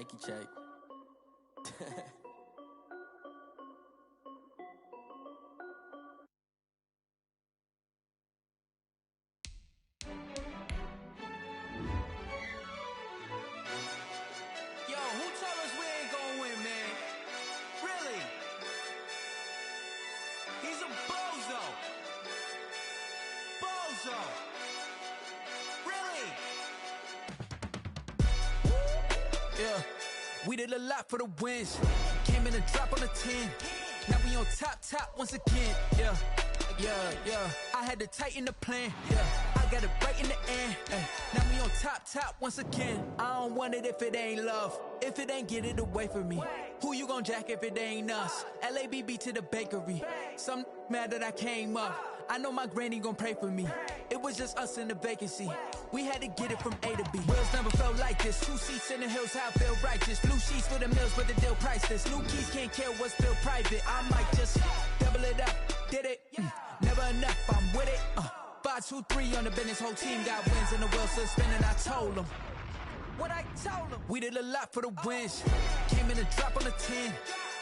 Nike check. Yo, who told us we ain't gonna win, man? Really? He's a bozo. Bozo. Really? Yeah, we did a lot for the wins. Came in a drop on a 10. Now we on top once again. Yeah. I had to tighten the plan. Yeah, I got it right in the end. Now we on top once again. I don't want it if it ain't love. If it ain't, get it away from me. Who you gon' jack if it ain't us? LABB to the bakery. Some mad that I came up. I know my granny gon' pray for me. It was just us in the vacancy. We had to get it from A to B. Wheels never felt like this. 2 seats in the hills, how I feel righteous. Blue sheets for the mills, but the deal priceless. New keys can't care what's still private. I might just double it up. Did it? Never enough, I'm with it. 5, 2, 3 on the business. Whole team got wins and the wheels still spinning. I told them what I told them. We did a lot for the wins. Came in a drop on the 10.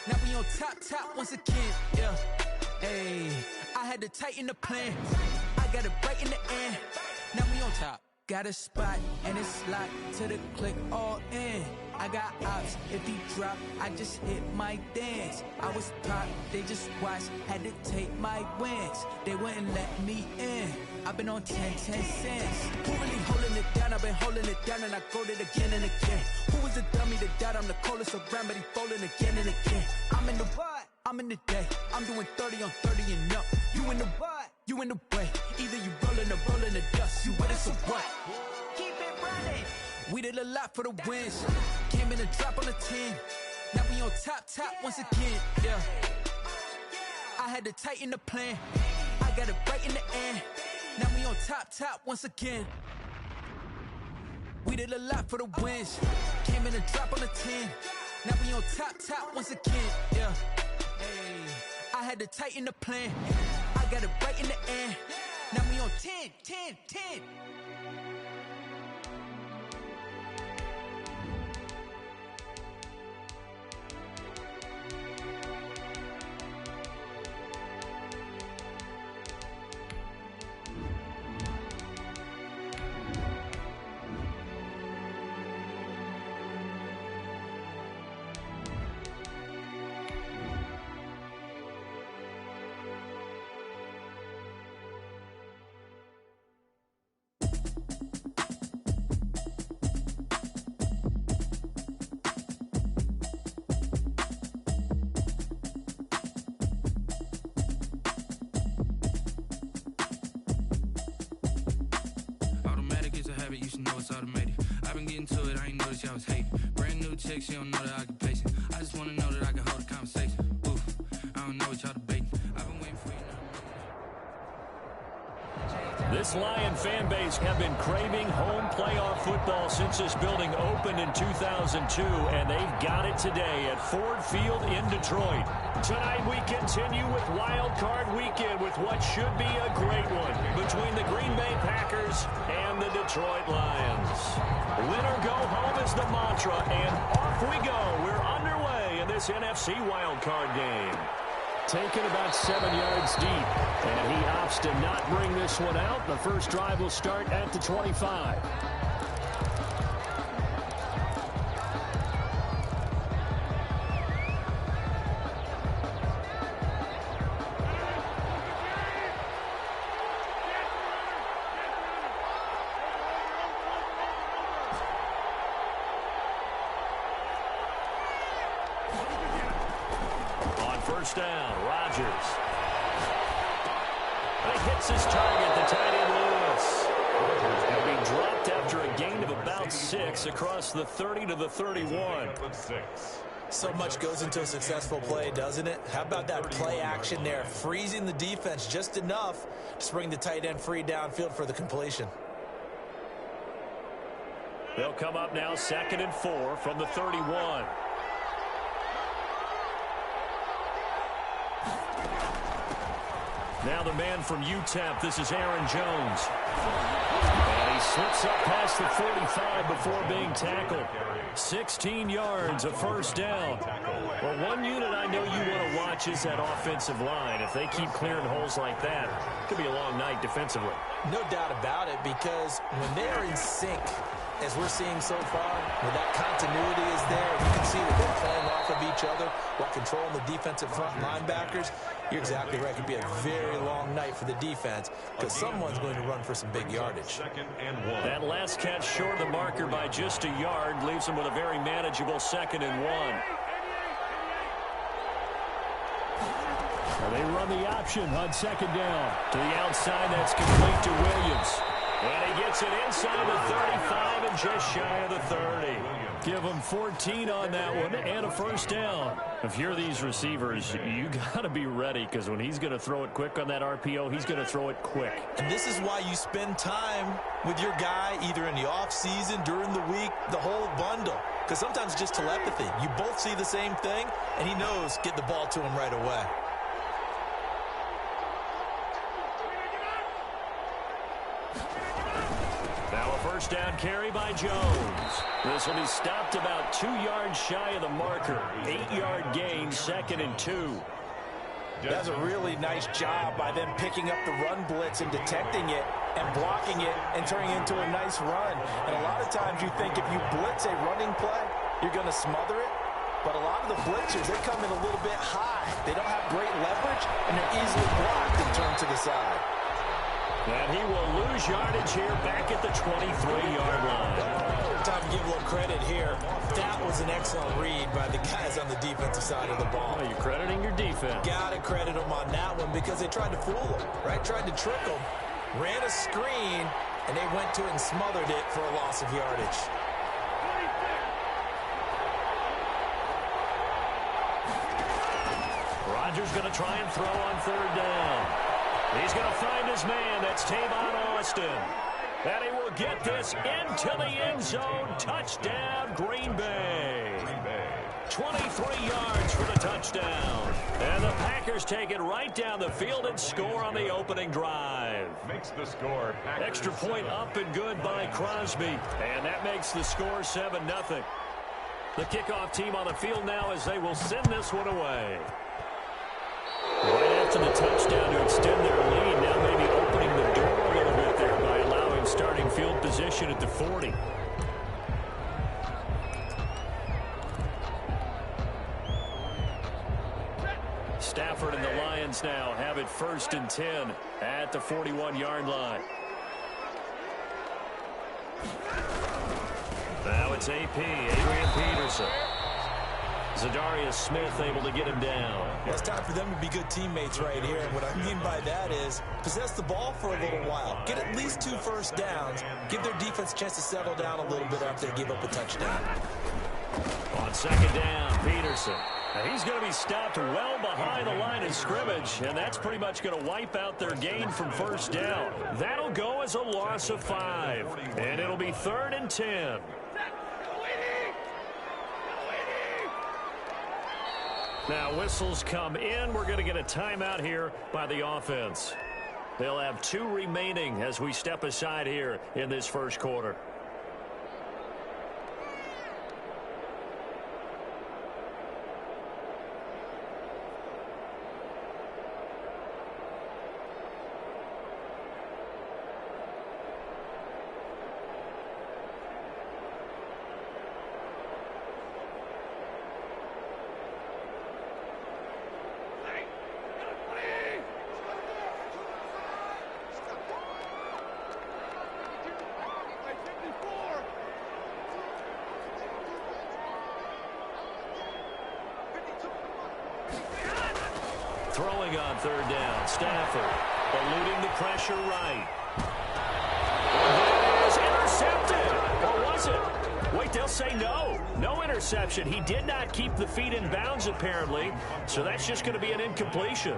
Now we on top once again. Yeah. Hey, I had to tighten the plan. I got it right in the end. Now we on top. Got a spot and it's locked to the click all in. I got ops, if he drop, I just hit my dance. I was top, they just watched, had to take my wins. They wouldn't let me in. I've been on 10 cents. Who really holding it down? I've been holding it down and I go it again and again. Who was the dummy that doubt I'm the coldest around, but he folding again and again. I'm in the what? I'm in the day. I'm doing 30 on 30 and up. You in the what? You in the way. Either you rolling or rolling the dust. You with us or what? Keep it running. We did a lot for the wins. Came in a drop on the 10. Now we on top once again. Yeah. I had to tighten the plan. I got it right in the end. Now we on top once again. We did a lot for the wins. Came in a drop on the 10. Now we on top once again. Yeah. Hey, I had to tighten the plan. I got it right in the end. Now we on 10. You should know it's automated. I've been getting to it, I ain't noticed y'all was hating. Brand new chick, she don't know the occupation. I just wanna know that I can hold a conversation. Oof, I don't know what y'all debating. I've been waiting for you now. This Lion fan base have been craving home playoff football since this building opened in 2002, and they've got it today at Ford Field in Detroit. Tonight we continue with Wild Card Weekend with what should be a great one between the Green Bay Packers and the Detroit Lions. Win or go home is the mantra, and off we go. We're underway in this NFC Wild Card game. Taken about 7 yards deep, and he opts to not bring this one out. The first drive will start at the 25. First down, Rodgers. And he hits his target, the tight end Lewis. He'll be dropped after a gain of about 6 across the 30 to the 31. So much goes into a successful play, doesn't it? How about that play action there, freezing the defense just enough to bring the tight end free downfield for the completion. They'll come up now 2nd and 4 from the 31. Now the man from UTEP, this is Aaron Jones. And he slips up past the 45 before being tackled. 16 yards, a first down. Well, one unit I know you want to watch is that offensive line. If they keep clearing holes like that, it could be a long night defensively. No doubt about it, because when they're in sync, as we're seeing so far, when that continuity is there, you can see that they're playing off of each other while controlling the defensive front linebackers. You're exactly right. It could be a very long night for the defense because someone's going to run for some big yardage. That last catch short of the marker by just a yard leaves them with a very manageable 2nd and 1. Well, they run the option on 2nd down. To the outside, that's complete to Williams. And he gets it inside the 35 and just shy of the 30. Give him 14 on that one and a first down. If you're these receivers, you got to be ready because when he's going to throw it quick on that RPO, he's going to throw it quick. And this is why you spend time with your guy either in the offseason, during the week, the whole bundle. Because sometimes it's just telepathy. You both see the same thing, and he knows get the ball to him right away. First down carry by Jones. This will be stopped about 2 yards shy of the marker. 8-yard gain, 2nd and 2. That's a really nice job by them picking up the run blitz and detecting it and blocking it and turning it into a nice run. And a lot of times you think if you blitz a running play, you're going to smother it. But a lot of the blitzers, they come in a little bit high. They don't have great leverage, and they're easily blocked and turned to the side. And he will lose yardage here back at the 23-yard line. Time to give a little credit here. That was an excellent read by the guys on the defensive side of the ball. Well, you're crediting your defense. Got to credit them on that one because they tried to fool them, right? Tried to trick them, ran a screen, and they went to it and smothered it for a loss of yardage. Rodgers going to try and throw on 3rd down. He's going to find his man. That's Tavon Austin. And he will get this into the end zone. Touchdown, Green Bay. 23 yards for the touchdown. And the Packers take it right down the field and score on the opening drive. Makes the score. Extra point up and good by Crosby. And that makes the score 7-0. The kickoff team on the field now as they will send this one away. Right after the touchdown to extend their lead, now maybe opening the door a little bit there by allowing starting field position at the 40. Stafford and the Lions now have it 1st and 10 at the 41-yard line. Now it's AP, Adrian Peterson. Zadarius Smith able to get him down. Well, it's time for them to be good teammates right here. And what I mean by that is possess the ball for a little while. Get at least 2 first downs. Give their defense a chance to settle down a little bit after they give up a touchdown. On 2nd down, Peterson. And he's going to be stopped well behind the line of scrimmage. And that's pretty much going to wipe out their gain from 1st down. That'll go as a loss of 5. And it'll be 3rd and 10. Now whistles come in. We're going to get a timeout here by the offense. They'll have 2 remaining as we step aside here in this first quarter. Throwing on 3rd down, Stafford eluding the pressure right. That is intercepted. Or was it? Wait, they'll say no. No interception. He did not keep the feet in bounds apparently, so that's just going to be an incompletion.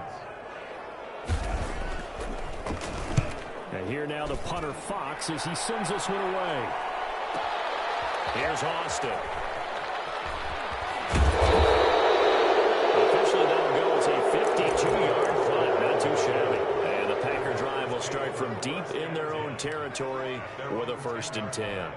And here now the punter Fox as he sends this one away. Here's Austin. Officially that'll go as a 52-yard punt. Not too shabby. start from deep in their own territory with a 1st and 10.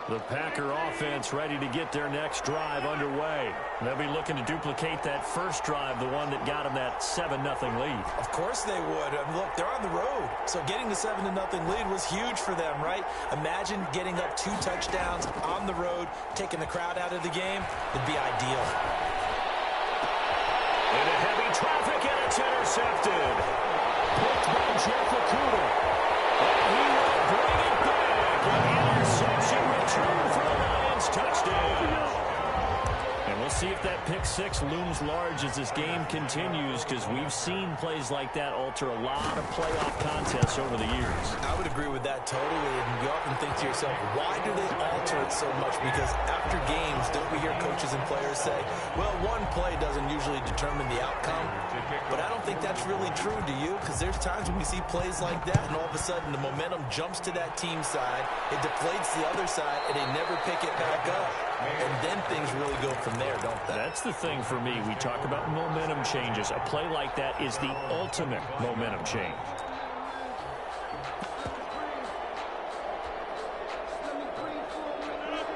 The Packer offense ready to get their next drive underway. They'll be looking to duplicate that first drive, the one that got them that 7-0 lead. Of course they would. I mean, look, they're on the road. So getting the 7-0 lead was huge for them, right? Imagine getting up 2 touchdowns on the road, taking the crowd out of the game. It'd be ideal. Into heavy traffic, and it's intercepted. Picked by Jeff Okuda. And he will bring it back. An interception return for the Lions. Touchdown. And we'll see if that pick 6 looms large as this game continues, because we've seen plays like that alter a lot of playoff contests over the years. I would agree with that totally. And you often think to yourself, why do they alter it so much? Because after games, don't we hear coaches and players say, well, one play doesn't usually determine the outcome. But I don't think that's really true, do you? Because there's times when we see plays like that, and all of a sudden the momentum jumps to that team side, it deflates the other side, and they never pick it back up. And then things really go from there, don't they? That's the thing for me. We talk about momentum changes. A play like that is the ultimate momentum change.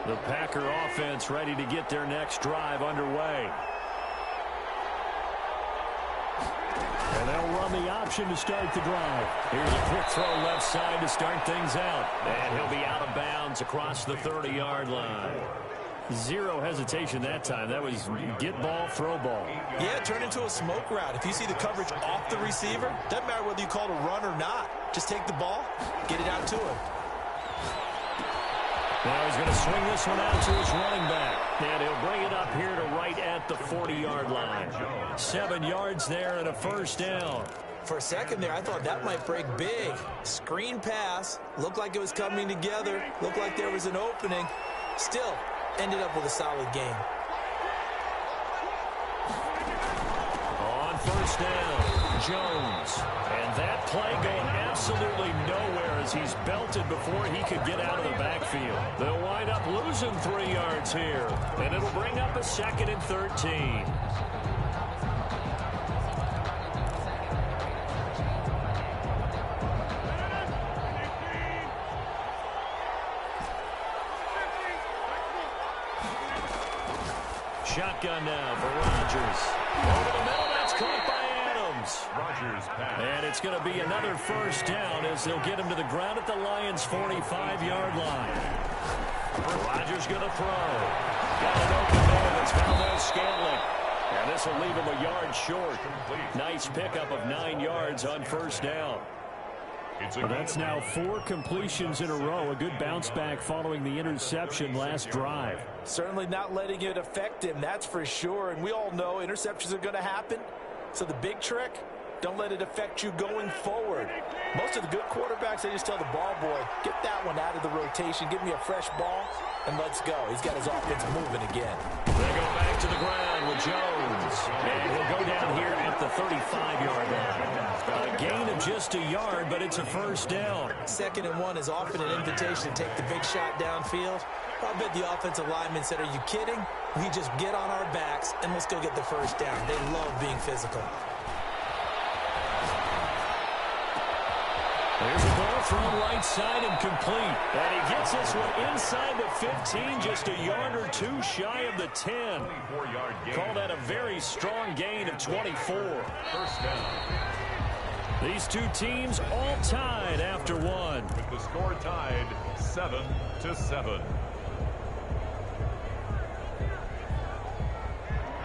The Packer offense ready to get their next drive underway. And they'll run the option to start the drive. Here's a quick throw left side to start things out. And he'll be out of bounds across the 30-yard line. Zero hesitation that time. That was get ball, throw ball. Yeah, turn into a smoke route. If you see the coverage off the receiver, doesn't matter whether you call it a run or not. Just take the ball, get it out to him. Now he's going to swing this one out to his running back. And he'll bring it up here to right at the 40-yard line. 7 yards there and a 1st down. For a second there, I thought that might break big. Screen pass. Looked like it was coming together. Looked like there was an opening. Still ended up with a solid game. On 1st down, Jones. And that play going absolutely nowhere as he's belted before he could get out of the backfield. They'll wind up losing 3 yards here. And it'll bring up a 2nd and 13. Shotgun now for Rodgers. Over the middle, that's caught by Adams. Rodgers pass. And it's going to be another 1st down as they'll get him to the ground at the Lions' 45-yard line. Rodgers going to throw. Got an open man. It's Valdez-Scantling. And this will leave him a yard short. Nice pickup of 9 yards on 1st down. Well, that's now 4 completions in a row. A good bounce back following the interception last drive. Certainly not letting it affect him, that's for sure. And we all know interceptions are going to happen. So the big trick, don't let it affect you going forward. Most of the good quarterbacks, they just tell the ball boy, get that one out of the rotation, give me a fresh ball, and let's go. He's got his offense moving again. They go back to the ground with Jones. And he'll go down here at the 35-yard line. A gain of just a yard, but it's a 1st down. 2nd and 1 is often an invitation to take the big shot downfield. I bet the offensive lineman said, are you kidding? We just get on our backs and let's go get the 1st down. They love being physical. There's a ball thrown right side and complete. And he gets this one inside the 15, just a yard or 2 shy of the 10. 24-yard gain. Call that a very strong gain of 24. 1st down. These two teams all tied after 1. With the score tied 7-7.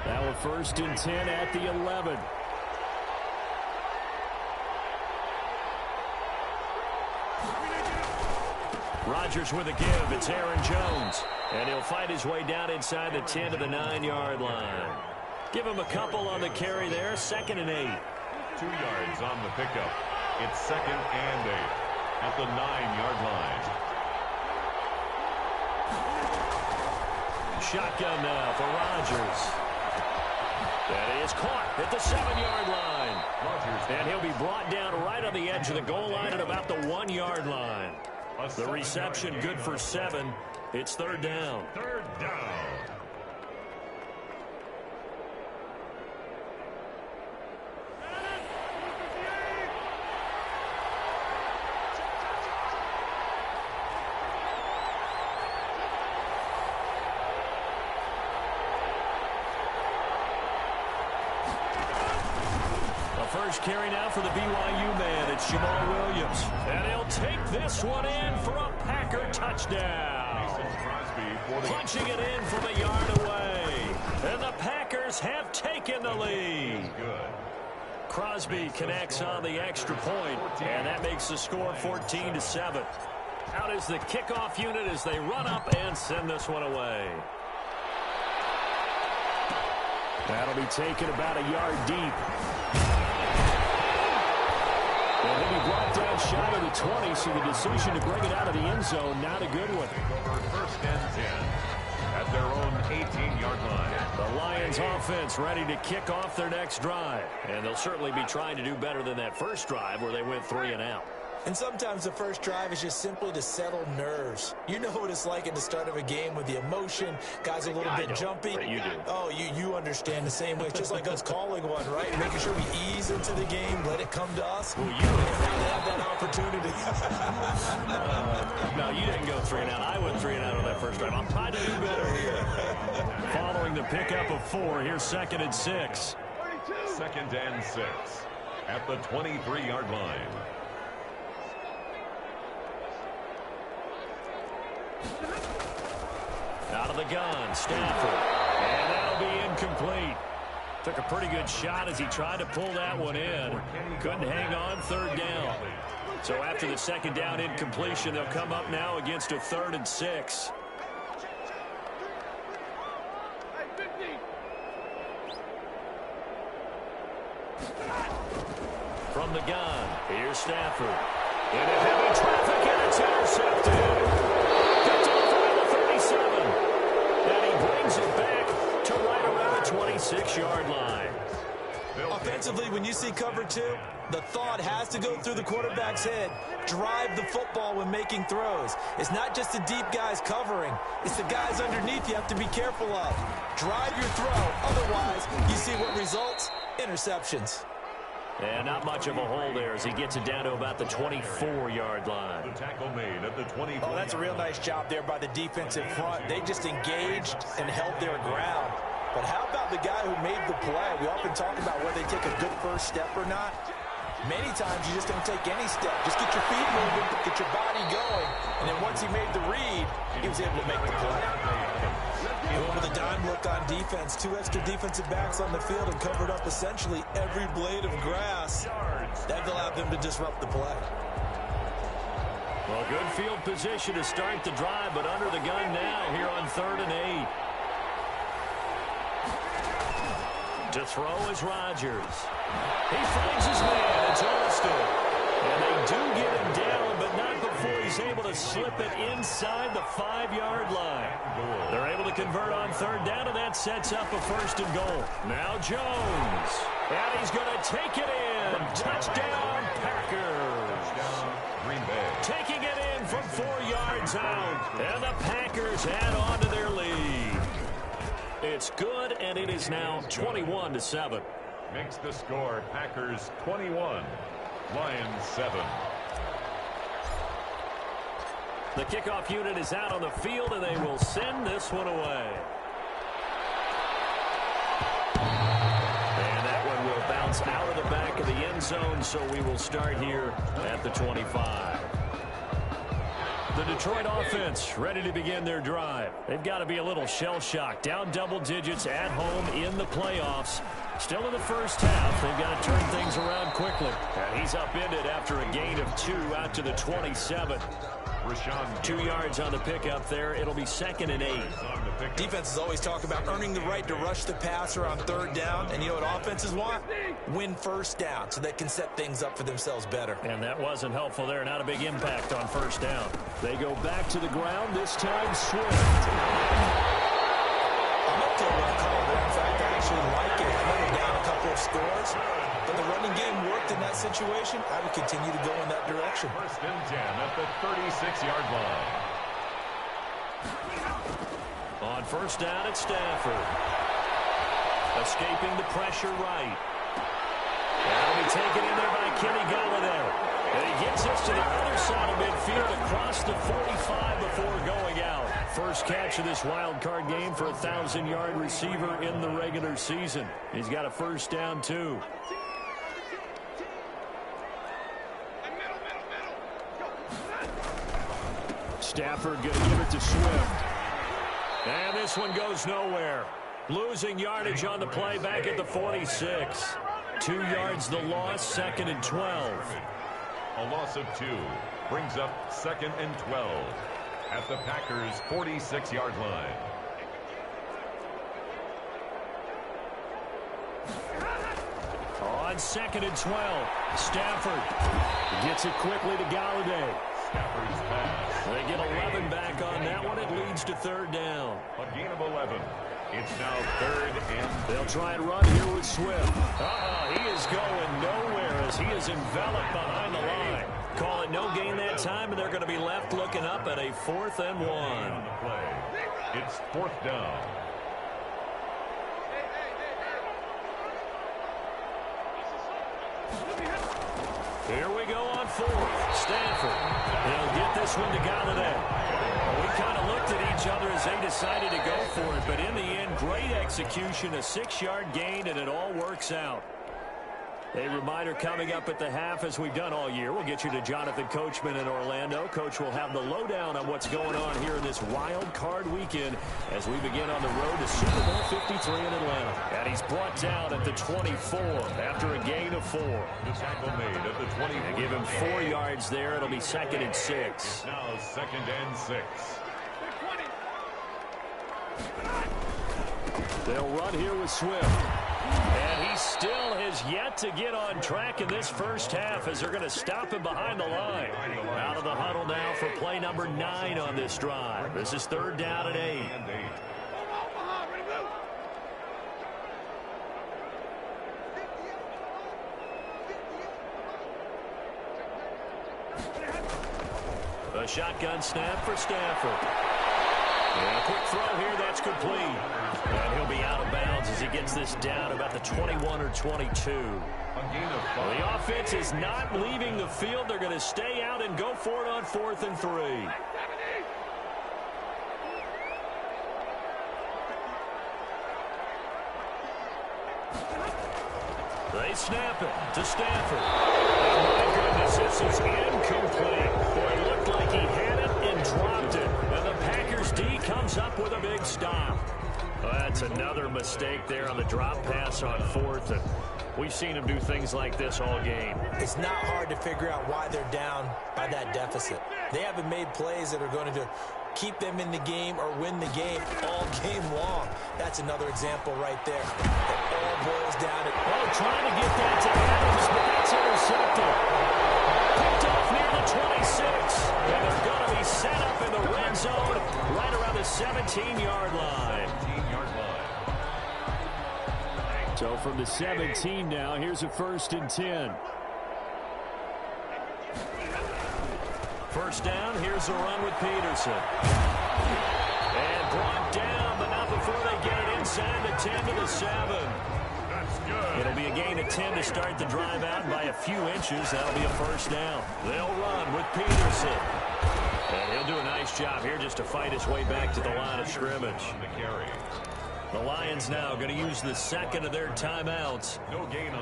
Now a 1st and 10 at the 11. Rodgers with a give. It's Aaron Jones. And he'll fight his way down inside the 10 to the 9-yard line. Give him a couple on the carry there. 2nd and 8. 2 yards on the pickup. It's 2nd and 8 at the 9-yard line. Shotgun now for Rodgers. That is caught at the 7-yard line. And he'll be brought down right on the edge of the goal line at about the 1-yard line. The reception good for 7. It's 3rd down. 3rd down. first carry now for the BYU man. It's Jamal Williams. And he'll take this one in for a Packer touchdown. Punching it in from a yard away. And the Packers have taken the lead. Crosby connects on the extra point, and that makes the score 14-7. Out is the kickoff unit as they run up and send this one away. That'll be taken about a yard deep. And he'll be brought down shy of the 20, so the decision to bring it out of the end zone, not a good one. First and 10 at their own 18-yard line. The Lions offense ready to kick off their next drive. And they'll certainly be trying to do better than that first drive where they went 3 and out. And sometimes the first drive is just simply to settle nerves. You know what it's like at the start of a game with the emotion. Guys are a little bit jumpy. You do. Oh, you understand the same way. It's just like us calling one, right? Making sure we ease into the game, let it come to us. Well, you have that opportunity. No, you didn't go 3 and out. I went 3 and out on that first drive. I'm trying to do better here. Following the pickup of 4, here's 2nd and 6. 2nd and 6 at the 23-yard line. Out of the gun, Stafford. And that'll be incomplete. Took a pretty good shot as he tried to pull that one in. Couldn't hang on, 3rd down. So after the 2nd down incompletion, they'll come up now against a 3rd and 6. From the gun, here's Stafford. Into heavy traffic, and it's intercepted. Picked off around the 37. And he brings it back to right around the 26-yard line. Offensively, when you see cover 2, the thought has to go through the quarterback's head. Drive the football when making throws. It's not just the deep guys covering. It's the guys underneath you have to be careful of. Drive your throw. Otherwise, you see what results? Interceptions. And not much of a hole there as he gets it down to about the 24-yard line. The tackle made at the 24. Oh, that's a real nice job there by the defensive front. They just engaged and held their ground. But how about the guy who made the play? We often talk about whether they take a good first step or not. Many times you just don't take any step. Just get your feet moving, get your body going. And then once he made the read, he was able to make the play. Going with a dime look on defense. 2 extra defensive backs on the field and covered up essentially every blade of grass. That allowed them to disrupt the play. Well, good field position to start the drive, but under the gun now here on 3rd and 8. To throw is Rodgers. He finds his man. It's Austin. And they do get him down, but not before he's able to slip it inside the 5-yard line. They're able to convert on 3rd down, and that sets up a 1st and goal. Now Jones. And he's going to take it in. Touchdown, Packers. Green Bay. Taking it in from 4 yards out. And the Packers add on to their lead. It's good, and it is now 21-7. Makes the score Packers 21, Lions 7. The kickoff unit is out on the field, and they will send this one away. And that one will bounce out of the back of the end zone, so we will start here at the 25. The Detroit offense ready to begin their drive. They've got to be a little shell-shocked. Down double digits at home in the playoffs. Still in the first half. They've got to turn things around quickly. And he's upended after a gain of 2 out to the 27. 2 yards on the pickup there. It'll be 2nd and 8. Defenses always talk about earning the right to rush the passer on 3rd down. And you know what offenses want? Win 1st down so they can set things up for themselves better. And that wasn't helpful there. Not a big impact on 1st down. They go back to the ground. This time Swift. I'm up to a call there. In fact, I actually like it. I know they're down a couple of scores. But the running game worked in that situation. I would continue to go in that direction. 1st and 10 at the 36-yard line. On 1st down, it's Stafford. Escaping the pressure right. That'll be taken in there by Kenny Golladay. And he gets us to the other side of midfield across the 45 before going out. First catch of this wild card game for a 1,000-yard receiver in the regular season. He's got a 1st down, too. Stafford going to give it to Swift. And this one goes nowhere. Losing yardage on the play back at the 46. 2 yards the loss, 2nd and 12. A loss of 2 brings up 2nd and 12 at the Packers' 46-yard line. On 2nd and 12, Stafford gets it quickly to Galladay. Stafford's pass. They get 11 back on that one. It leads to 3rd down. A gain of 11. It's now 3rd and... They'll try and run here with Swift. He is going nowhere as he is enveloped behind the line. Call it no gain that time, and they're going to be left looking up at a 4th and 1. On the play. It's 4th down. Here we go on 4th. Stanford. He'll get this one to Galladay. We kind of looked at each other as they decided to go for it, but in the end, great execution, a 6-yard gain, and it all works out. A reminder coming up at the half, as we've done all year. We'll get you to Jonathan Coachman in Orlando. Coach will have the lowdown on what's going on here in this wild card weekend as we begin on the road to Super Bowl 53 in Atlanta. And he's brought down at the 24 after a gain of 4. The tackle made at the 24. They give him 4 yards there. It'll be 2nd and 6. Now 2nd and 6. They'll run here with Swift. And he still has yet to get on track in this first half as they're going to stop him behind the line. Out of the huddle now for play number 9 on this drive. This is 3rd down and 8. A shotgun snap for Stafford. And a quick throw here, that's complete. And he'll be out of bounds as he gets this down about the 21 or 22. Well, the offense is not leaving the field. They're going to stay out and go for it on 4th and 3. They snap it to Stafford. Oh, my goodness, this is incomplete. Boy, it looked like he had it and dropped it. And the Packers D comes up with a big stop. Well, that's another mistake there on the drop pass on 4th. And we've seen him do things like this all game. It's not hard to figure out why they're down by that deficit. They haven't made plays that are going to keep them in the game or win the game all game long. That's another example right there. It all boils down to... trying to get that to Adams, but that's intercepted. Picked off near the 26. And they're going to be set up in the red zone right around the 17-yard line. So from the 17 now, here's a 1st and 10. First down, here's a run with Peterson. And brought down, but not before they get it inside the 10 to the 7. That's good. It'll be a gain of 10 to start the drive out by a few inches. That'll be a 1st down. They'll run with Peterson. And he'll do a nice job here just to fight his way back to the line of scrimmage. The Lions now going to use the 2nd of their timeouts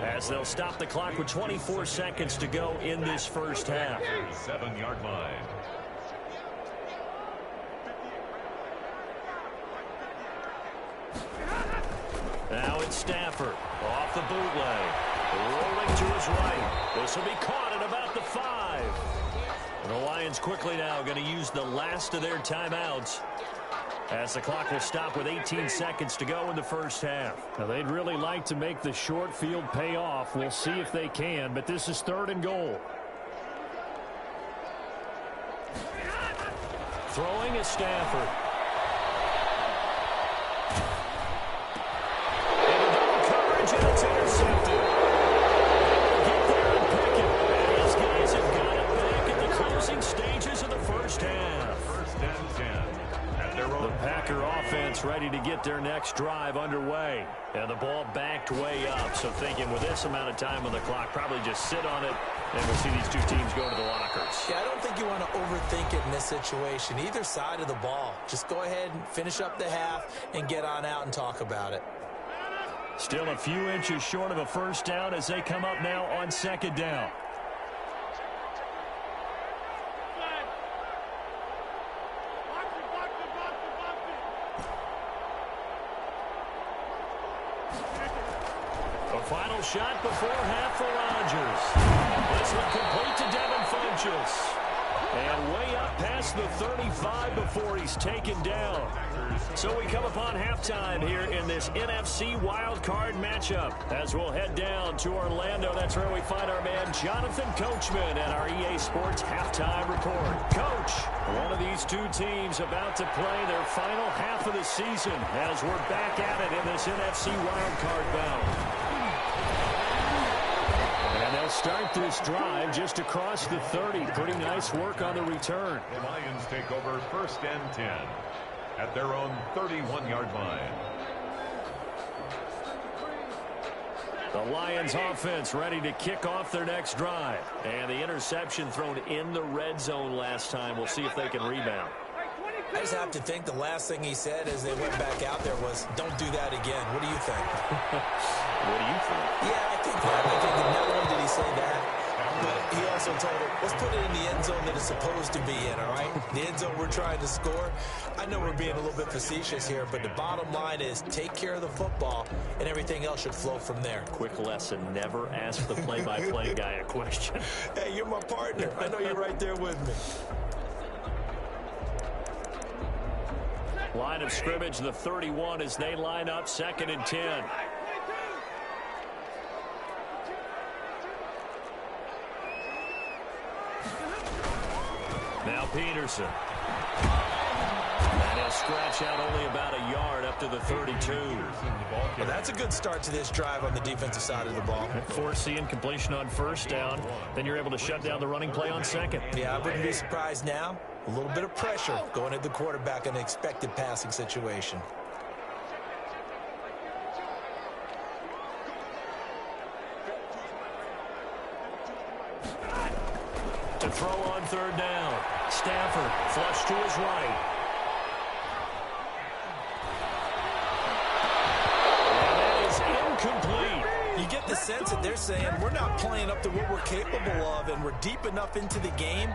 as they'll stop the clock with 24 seconds to go in this first half. 7-yard line. Now it's Stafford off the bootleg. Rolling to his right. This will be caught at about the 5. And the Lions quickly now going to use the last of their timeouts as the clock will stop with 18 seconds to go in the first half. Now, they'd really like to make the short field pay off. We'll see if they can, but this is 3rd and goal. Throwing is Stafford. Into double coverage, and it's intercepted. Get there and pick it. And these guys have got it back in the closing stages of the first half. 1st and 10. The Packer offense ready to get their next drive underway. And the ball backed way up. So thinking with this amount of time on the clock, probably just sit on it, and we'll see these two teams go to the lockers. Yeah, I don't think you want to overthink it in this situation. Either side of the ball. Just go ahead and finish up the half and get on out and talk about it. Still a few inches short of a 1st down as they come up now on 2nd down. Final shot before half for Rodgers. This one complete to Devin Funchess. And way up past the 35 before he's taken down. So we come upon halftime here in this NFC wildcard matchup. As we'll head down to Orlando, that's where we find our man Jonathan Coachman at our EA Sports halftime report. Coach, one of these two teams about to play their final half of the season as we're back at it in this NFC wildcard bout. And they'll start this drive just across the 30. Pretty nice work on the return. The Lions take over 1st and 10 at their own 31-yard line. The Lions offense ready to kick off their next drive. And the interception thrown in the red zone last time. We'll see if they can rebound. I just have to think the last thing he said as they went back out there was, don't do that again. What do you think? What do you think? Yeah, I think that. I think that not only did he say that, but he also told him, let's put it in the end zone that it's supposed to be in, all right? The end zone we're trying to score. I know we're being a little bit facetious here, but the bottom line is take care of the football, and everything else should flow from there. Quick lesson, never ask the play-by-play guy a question. Hey, you're my partner. I know you're right there with me. Line of scrimmage, the 31 as they line up 2nd and 10. Now Peterson. And he'll scratch out only about a yard up to the 32. Well, that's a good start to this drive on the defensive side of the ball. Force the incompletion on 1st down. Then you're able to shut down the running play on 2nd. Yeah, I wouldn't be surprised now. A little bit of pressure going at the quarterback in an expected passing situation. To throw on 3rd down. Stafford flush to his right. And that is incomplete. You get the sense that they're saying we're not playing up to what we're capable of, and we're deep enough into the game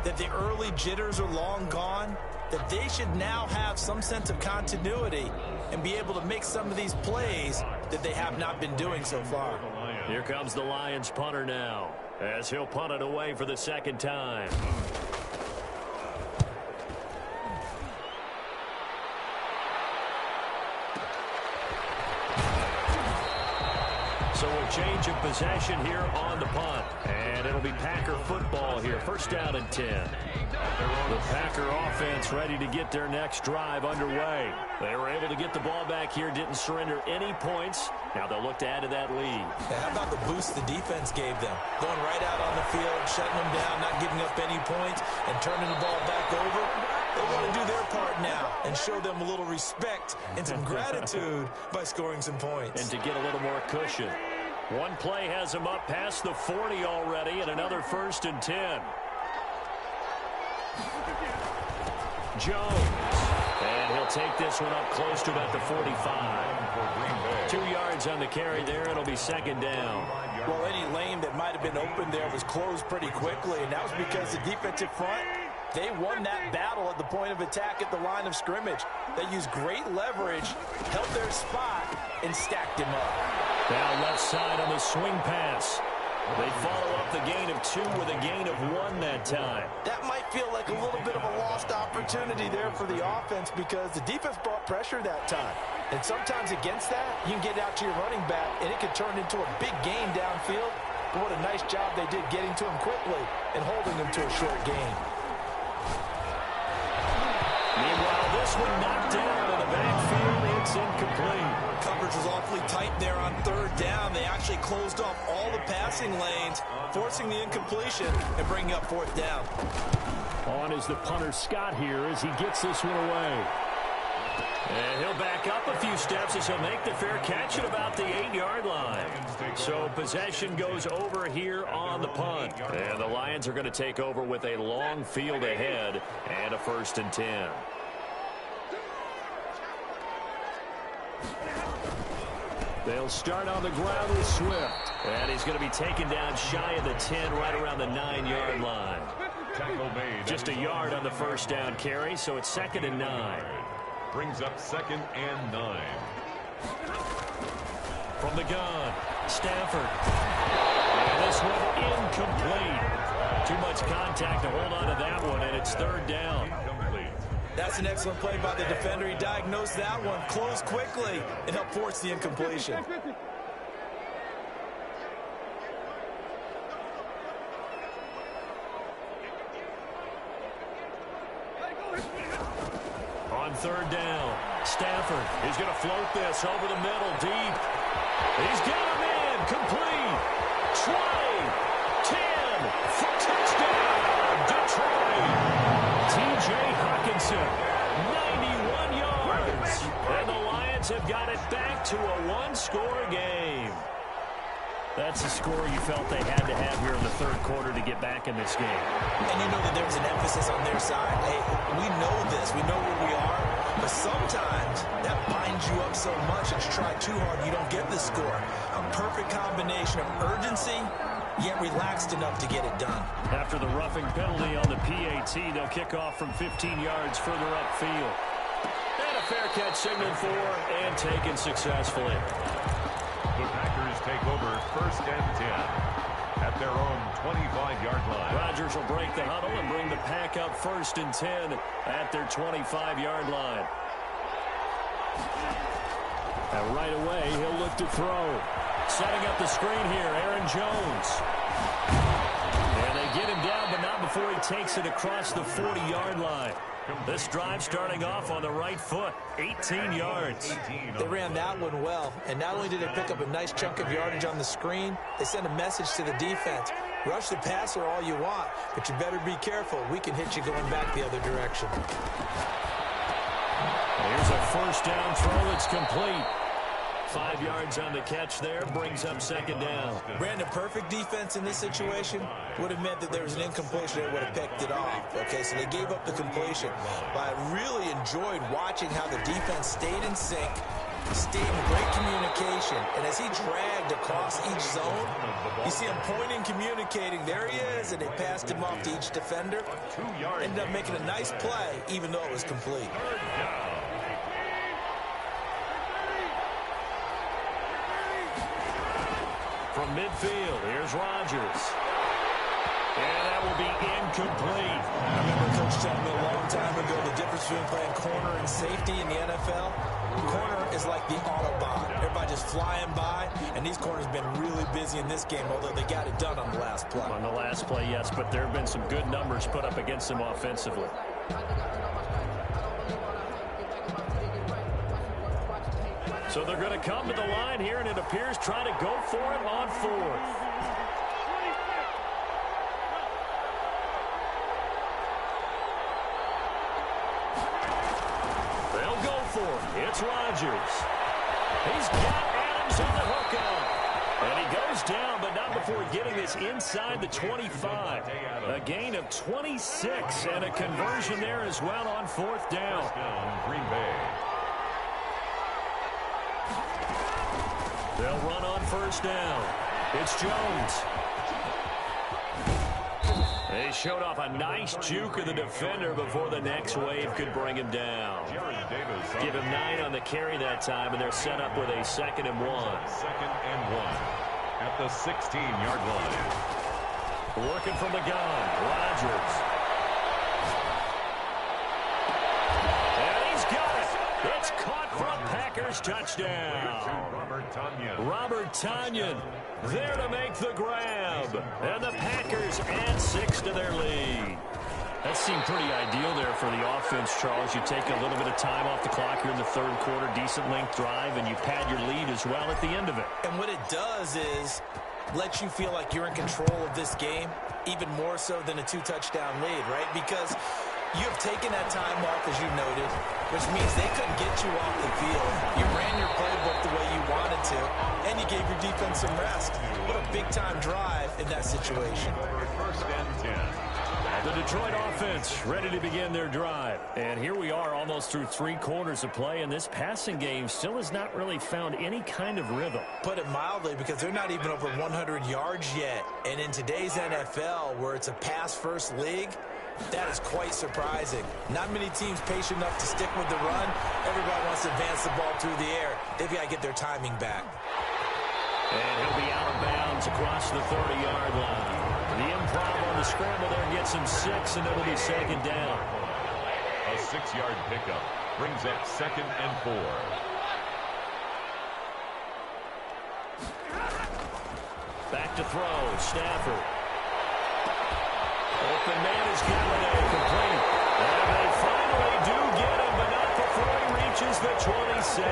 that the early jitters are long gone, that they should now have some sense of continuity and be able to make some of these plays that they have not been doing so far. Here comes the Lions punter now, as he'll punt it away for the 2nd time. So a change of possession here on the punt. And it'll be Packer football here. 1st down and 10. The Packer offense ready to get their next drive underway. They were able to get the ball back here, didn't surrender any points. Now they'll look to add to that lead. How about the boost the defense gave them? Going right out on the field, shutting them down, not giving up any points, and turning the ball back over. They want to do their part now and show them a little respect and some gratitude by scoring some points. And to get a little more cushion. One play has him up past the 40 already, and another 1st and 10. Jones. And he'll take this one up close to about the 45. 2 yards on the carry there. It'll be 2nd down. Well, any lane that might have been open there was closed pretty quickly, and that was because the defensive front, they won that battle at the point of attack at the line of scrimmage. They used great leverage, held their spot, and stacked him up. Now left side on the swing pass. They follow up the gain of 2 with a gain of 1 that time. That might feel like a little bit of a lost opportunity there for the offense because the defense brought pressure that time. And sometimes against that, you can get out to your running back, and it can turn into a big gain downfield. But what a nice job they did getting to him quickly and holding him to a short gain. Meanwhile, this one knocked down in the backfield. It's incomplete. Coverage was awfully tight there on 3rd down. They actually closed off all the passing lanes, forcing the incompletion and bringing up 4th down. On is the punter Scott here as he gets this one away. And he'll back up a few steps as he'll make the fair catch at about the 8-yard line. So possession goes over here on the punt. And the Lions are going to take over with a long field ahead and a 1st and 10. They'll start on the ground with Swift. And he's going to be taken down shy of the 10, right around the 9-yard line. Just a yard on the 1st down carry, so it's 2nd and 9. Brings up 2nd and 9. From the gun, Stafford. And this one incomplete. Too much contact to hold on to that one, and it's third down. That's an excellent play by the defender. He diagnosed that one, closed quickly, and helped force the incompletion. On third down, Stafford is going to float this over the middle, deep. He's got him in, complete. 20, 10, for touchdown, Detroit. T.J. Hawkinson, 91 yards. And the Lions have got it back to a one-score game. That's the score you felt they had to have here in the third quarter to get back in this game. And you know that there's an emphasis on their side. Hey, we know this. We know where we are. But sometimes that binds you up so much that you try too hard, you don't get the score. A perfect combination of urgency, yet relaxed enough to get it done. After the roughing penalty on the PAT, they'll kick off from 15 yards further upfield. And a fair catch signaled for and taken successfully. The Packers take over first and 10 at their own 25-yard line. Rodgers will break the huddle and bring the pack up first and 10 at their 25-yard line. And right away, he'll look to throw. Setting up the screen here, Aaron Jones. And they get him down, but not before he takes it across the 40-yard line. This drive starting off on the right foot, 18 yards. They ran that one well, and not only did they pick up a nice chunk of yardage on the screen, they sent a message to the defense. Rush the passer all you want, but you better be careful. We can hit you going back the other direction. Here's a first down throw that's complete. 5 yards on the catch there, brings up second down. Brandon, perfect defense in this situation would have meant that there was an incompletion that would have picked it off. Okay, so they gave up the completion. But I really enjoyed watching how the defense stayed in sync, stayed in great communication. And as he dragged across each zone, you see him pointing, communicating. There he is, and they passed him off to each defender. Ended up making a nice play, even though it was complete. From midfield, here's Rodgers. And that will be incomplete. I remember Coach telling me a long time ago the difference between playing corner and safety in the NFL. Corner is like the Autobahn. Everybody just flying by, and these corners have been really busy in this game, although they got it done on the last play. On the last play, yes, but there have been some good numbers put up against them offensively. So they're going to come to the line here, and it appears trying to go for it on fourth. They'll go for it. It's Rodgers. He's got Adams on the hookup. And he goes down, but not before getting this inside the 25. A gain of 26 and a conversion there as well on fourth down. Green Bay. They'll run on first down. It's Jones. They showed off a nice juke of the defender before the next wave could bring him down. Give him 9 on the carry that time, and they're set up with a 2nd and 1. 2nd and 1 at the 16-yard line. Working from the gun, Rodgers. And he's got it. It's caught from Packers touchdown. Robert Tonyan there to make the grab. And the Packers add 6 to their lead. That seemed pretty ideal there for the offense, Charles. You take a little bit of time off the clock here in the third quarter, decent length drive, and you pad your lead as well at the end of it. And what it does is let you feel like you're in control of this game, even more so than a 2-touchdown lead, right? Because you have taken that time off, as you noted, which means they couldn't get you off the field. You ran your playbook the way you wanted to, and you gave your defense some rest. What a big-time drive in that situation. First and 10. The Detroit offense ready to begin their drive. And here we are almost through 3 quarters of play, and this passing game still has not really found any kind of rhythm. Put it mildly, because they're not even over 100 yards yet. And in today's NFL, where it's a pass-first league, that is quite surprising. Not many teams patient enough to stick with the run. Everybody wants to advance the ball through the air. They've got to get their timing back. And he'll be out of bounds across the 30-yard line. The improv on the scramble there gets him 6, and it'll be second down. A 6-yard pickup brings up 2nd and 4. Back to throw, Stafford. Open man is Galladay, complete. And they finally do get him, but not before he reaches the 27.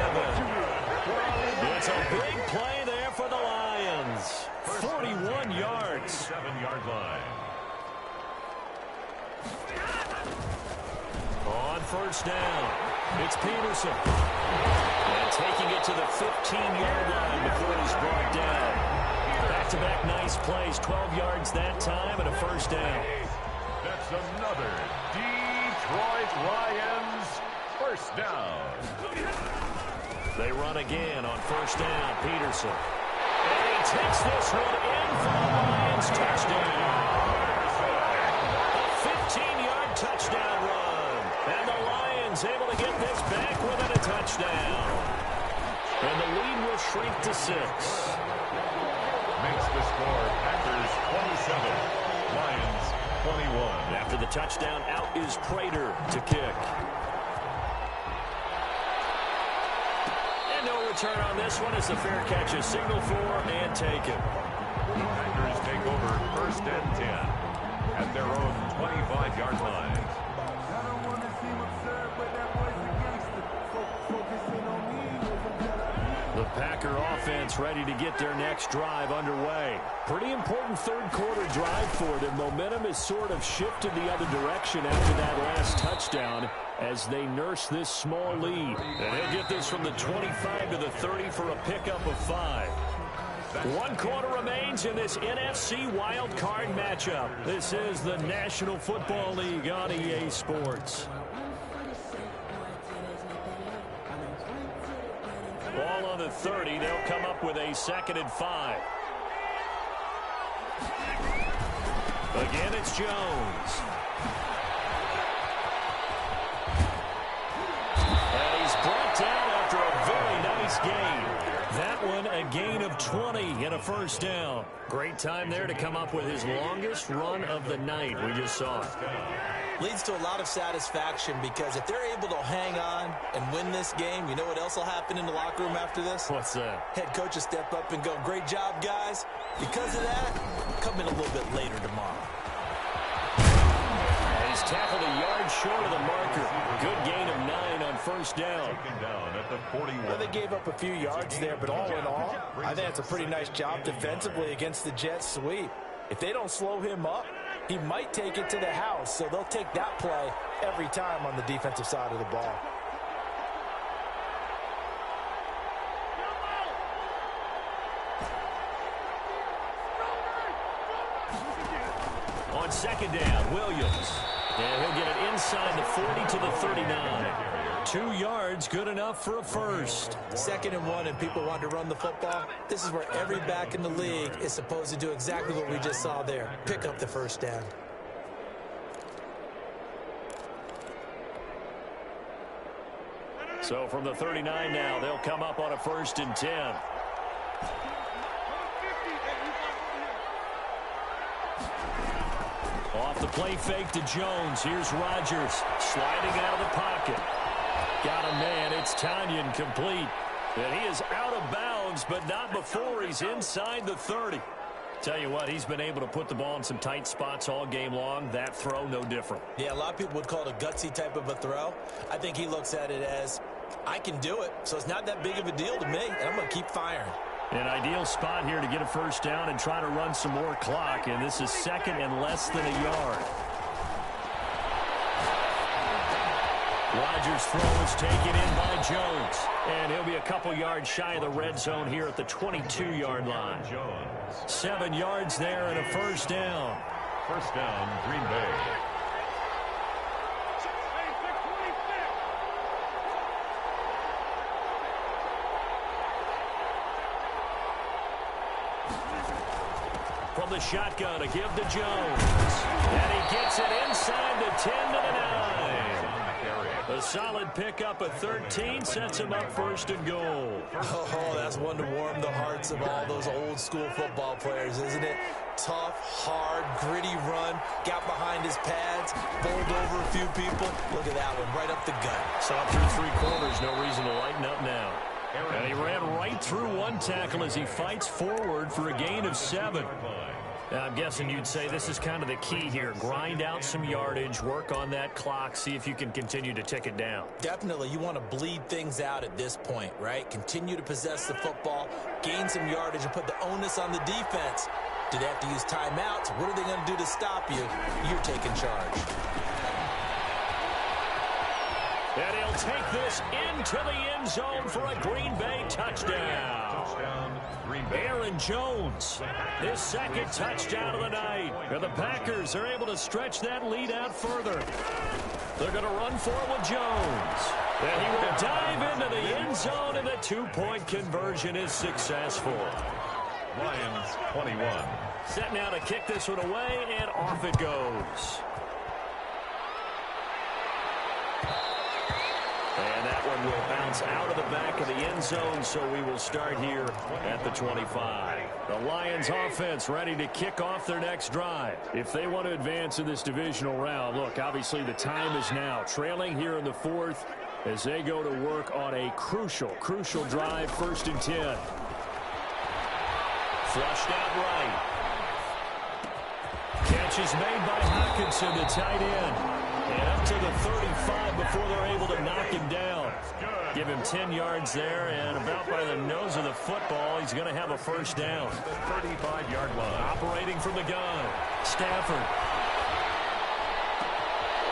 It's a big play there for the Lions. 41 yards. 7-yard line. On first down, it's Peterson. And taking it to the 15-yard line before he's brought down. Back-to-back nice plays, 12 yards that time and a first down. That's another Detroit Lions first down. They run again on first down, Peterson. And he takes this one in for the Lions touchdown. A 15-yard touchdown run. And the Lions able to get this back within a touchdown. And the lead will shrink to 6. Makes the score Packers 27, Lions 21. After the touchdown, out is Prater to kick. And no return on this one as the fair catch is signaled for and taken. The Packers take over 1st and 10 at their own 25-yard line. The Packer offense ready to get their next drive underway. Pretty important third-quarter drive for them. Momentum has sort of shifted the other direction after that last touchdown as they nurse this small lead. And they'll get this from the 25 to the 30 for a pickup of 5. 1 quarter remains in this NFC wild card matchup. This is the National Football League on EA Sports. Ball on the 30. They'll come up with a 2nd and 5. Again, it's Jones. And he's brought down after a very nice gain. That one a gain of 20 and a first down. Great time there to come up with his longest run of the night. We just saw it. Leads to a lot of satisfaction because if they're able to hang on and win this game, you know what else will happen in the locker room after this? What's that? Head coach will step up and go, great job, guys. Because of that, come in a little bit later tomorrow. And he's tackled a yard short of the marker. Good gain of 9 on first down. Taken down at the 41. Well, they gave up a few yards there, but all in all, I think it's a pretty nice job defensively against the Jets sweep. If they don't slow him up, he might take it to the house, so they'll take that play every time on the defensive side of the ball. On second down, Williams. And he'll get it inside the 40 to the 39. 2 yards, good enough for a first. 2nd and 1, and people want to run the football. This is where every back in the league is supposed to do exactly what we just saw there. Pick up the first down. So from the 39 now, they'll come up on a 1st and 10. Off the play fake to Jones. Here's Rodgers sliding out of the pocket. Got a man. It's Tanyan complete. And he is out of bounds, but not before he's inside the 30. Tell you what, he's been able to put the ball in some tight spots all game long. That throw, no different. Yeah, a lot of people would call it a gutsy type of a throw. I think he looks at it as, I can do it, so it's not that big of a deal to me, and I'm going to keep firing. An ideal spot here to get a first down and try to run some more clock, and this is 2nd and less than a yard. Rodgers' throw is taken in by Jones, and he'll be a couple yards shy of the red zone here at the 22-yard line. 7 yards there and a first down. First down, Green Bay. From the shotgun, a give to Jones. And he gets it inside the 10 to the 9. A solid pickup of 13 sets him up first and goal. Oh, that's one to warm the hearts of all those old school football players, isn't it? Tough, hard, gritty run, got behind his pads, bowled over a few people. Look at that one, right up the gut. Saw through three quarters, no reason to lighten up now. And he ran right through one tackle as he fights forward for a gain of 7. Now, I'm guessing you'd say this is kind of the key here. Grind out some yardage, work on that clock, see if you can continue to tick it down. Definitely, you want to bleed things out at this point, right? Continue to possess the football, gain some yardage, and put the onus on the defense. Do they have to use timeouts? What are they going to do to stop you? You're taking charge. And he'll take this into the end zone for a Green Bay touchdown. Aaron Jones, his second touchdown of the night. And the Packers are able to stretch that lead out further. They're going to run for it with Jones. And he will dive into the end zone, and the two-point conversion is successful. Lions 21. Set now to kick this one away, and off it goes. And that one will bounce out of the back of the end zone, so we will start here at the 25. The Lions offense ready to kick off their next drive. If they want to advance in this divisional round, look, obviously the time is now. Trailing here in the fourth as they go to work on a crucial drive, 1st and 10. Flushed out right. Catch is made by Hockenson, the tight end. And up to the 35 before they're able to knock him down. Give him 10 yards there, and about by the nose of the football, he's going to have a first down. 35-yard line. Operating from the gun, Stafford.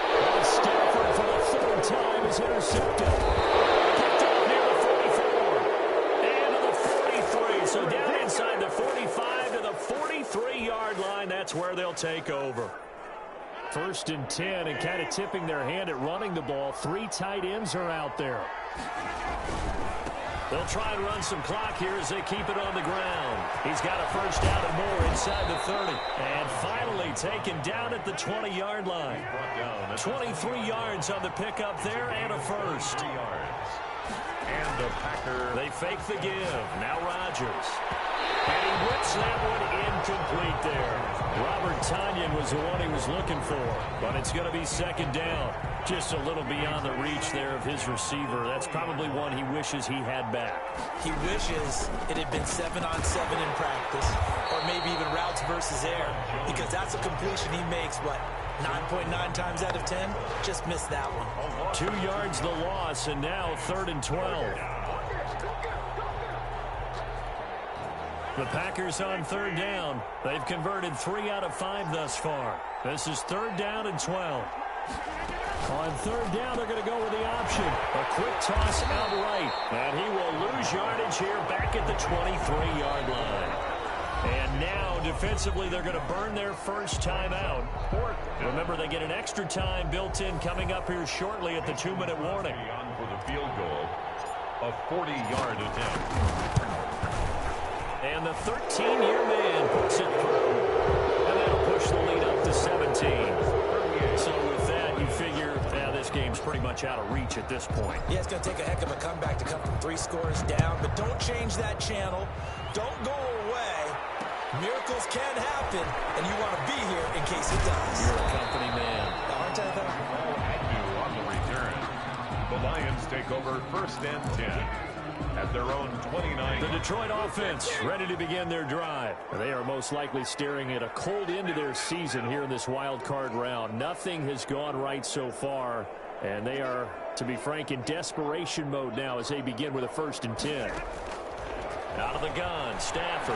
And Stafford for the 3rd time is intercepted. Picked up near the 44. And to the 43. So down inside the 45 to the 43-yard line. That's where they'll take over. 1st and 10, and kind of tipping their hand at running the ball. 3 tight ends are out there. They'll try and run some clock here as they keep it on the ground. He's got a first down and more inside the 30. And finally taken down at the 20-yard line. 23 yards on the pickup there, and a first. And the Packer. They fake the give. Now Rodgers. And he whips that one incomplete there. Robert Tonyan was the one he was looking for. But it's going to be 2nd down. Just a little beyond the reach there of his receiver. That's probably one he wishes he had back. He wishes it had been 7-on-7 in practice, or maybe even routes versus air, because that's a completion he makes, what, 9.9 times out of 10? Just missed that one. 2 yards the loss, and now 3rd and 12. The Packers on 3rd down. They've converted 3 out of 5 thus far. This is 3rd down and 12. On 3rd down, they're going to go with the option. A quick toss out right. And he will lose yardage here back at the 23-yard line. And now, defensively, they're going to burn their first timeout. Remember, they get an extra time built in coming up here shortly at the 2-minute warning. On for the field goal, a 40-yard attempt. And the 13-year man puts it through. And that'll push the lead up to 17. So with that, you figure this game's pretty much out of reach at this point. Yeah, it's going to take a heck of a comeback to come from 3 scores down. But don't change that channel. Don't go away. Miracles can happen, and you want to be here in case it does. You're a company man. Aren't I, though? Agnew on the return. The Lions take over 1st and 10. At their own 29. The Detroit offense ready to begin their drive. They are most likely staring at a cold end to their season here in this wild card round. Nothing has gone right so far, and they are, to be frank, in desperation mode now as they begin with a 1st and 10. Out of the gun, Stafford.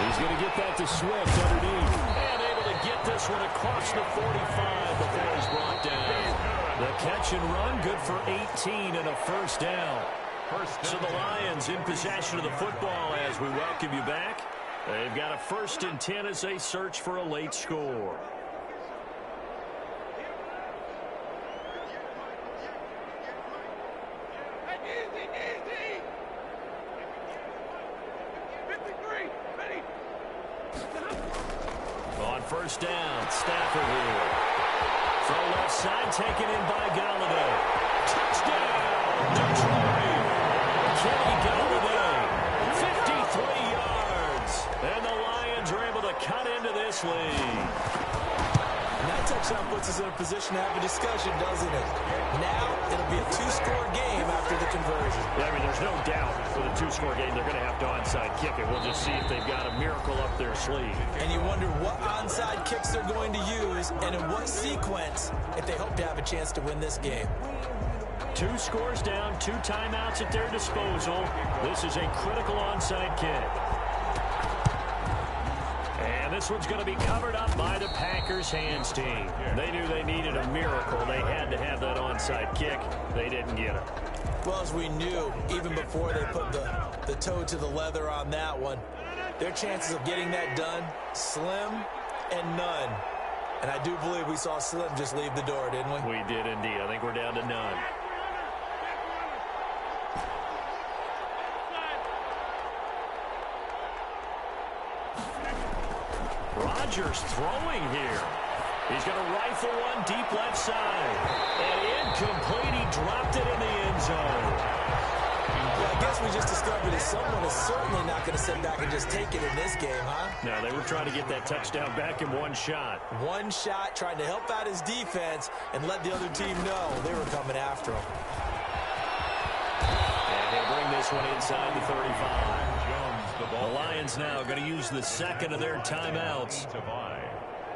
He's going to get that to Swift underneath. And able to get this one across the 45 before he's brought down. The catch and run, good for 18 and a first down. So the Lions in possession of the football as we welcome you back. They've got a 1st and 10 as they search for a late score. On 1st down, Stafford here. Throw left side, taken in by Galladay. Touchdown, Detroit. Kenny Galladay, 53 yards. And the Lions are able to cut into this lead. And that touchdown puts us in a position to have a discussion, doesn't it? Now, it'll be a two-score game after the conversion. Yeah, I mean, there's no doubt with a two-score game they're going to have to onside kick it. We'll just see if they've got a miracle up their sleeve. And you wonder what onside kicks they're going to use and in what sequence if they hope to have a chance to win this game. 2 scores down, 2 timeouts at their disposal. This is a critical onside kick. And this one's going to be covered up by the Packers hands team. They knew they needed a miracle. They had to have that onside kick. They didn't get it. Well, as we knew, even before they put the toe to the leather on that one, their chances of getting that done, slim and none. And I do believe we saw Slim just leave the door, didn't we? We did indeed. I think we're down to none. Rodgers throwing here. He's going to rifle one deep left side. And incomplete. He dropped it in the end zone. Well, I guess we just discovered that someone is certainly not going to sit back and just take it in this game, huh? No, they were trying to get that touchdown back in one shot. One shot, trying to help out his defense and let the other team know they were coming after him. And he'll bring this one inside the 35. The Lions now going to use the second of their timeouts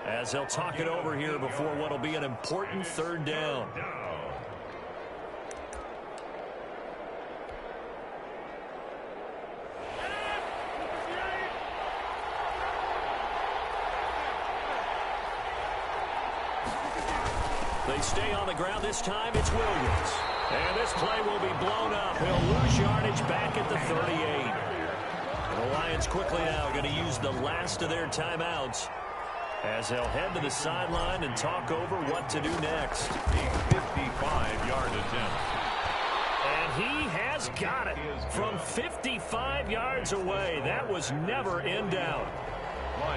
as they'll talk it over here before what will be an important third down. They stay on the ground. This time it's Williams. And this play will be blown up. He'll lose yardage back at the 38. The Lions quickly now going to use the last of their timeouts as they'll head to the sideline and talk over what to do next. A 55-yard attempt. And he has got it from 55 yards away. That was never in doubt.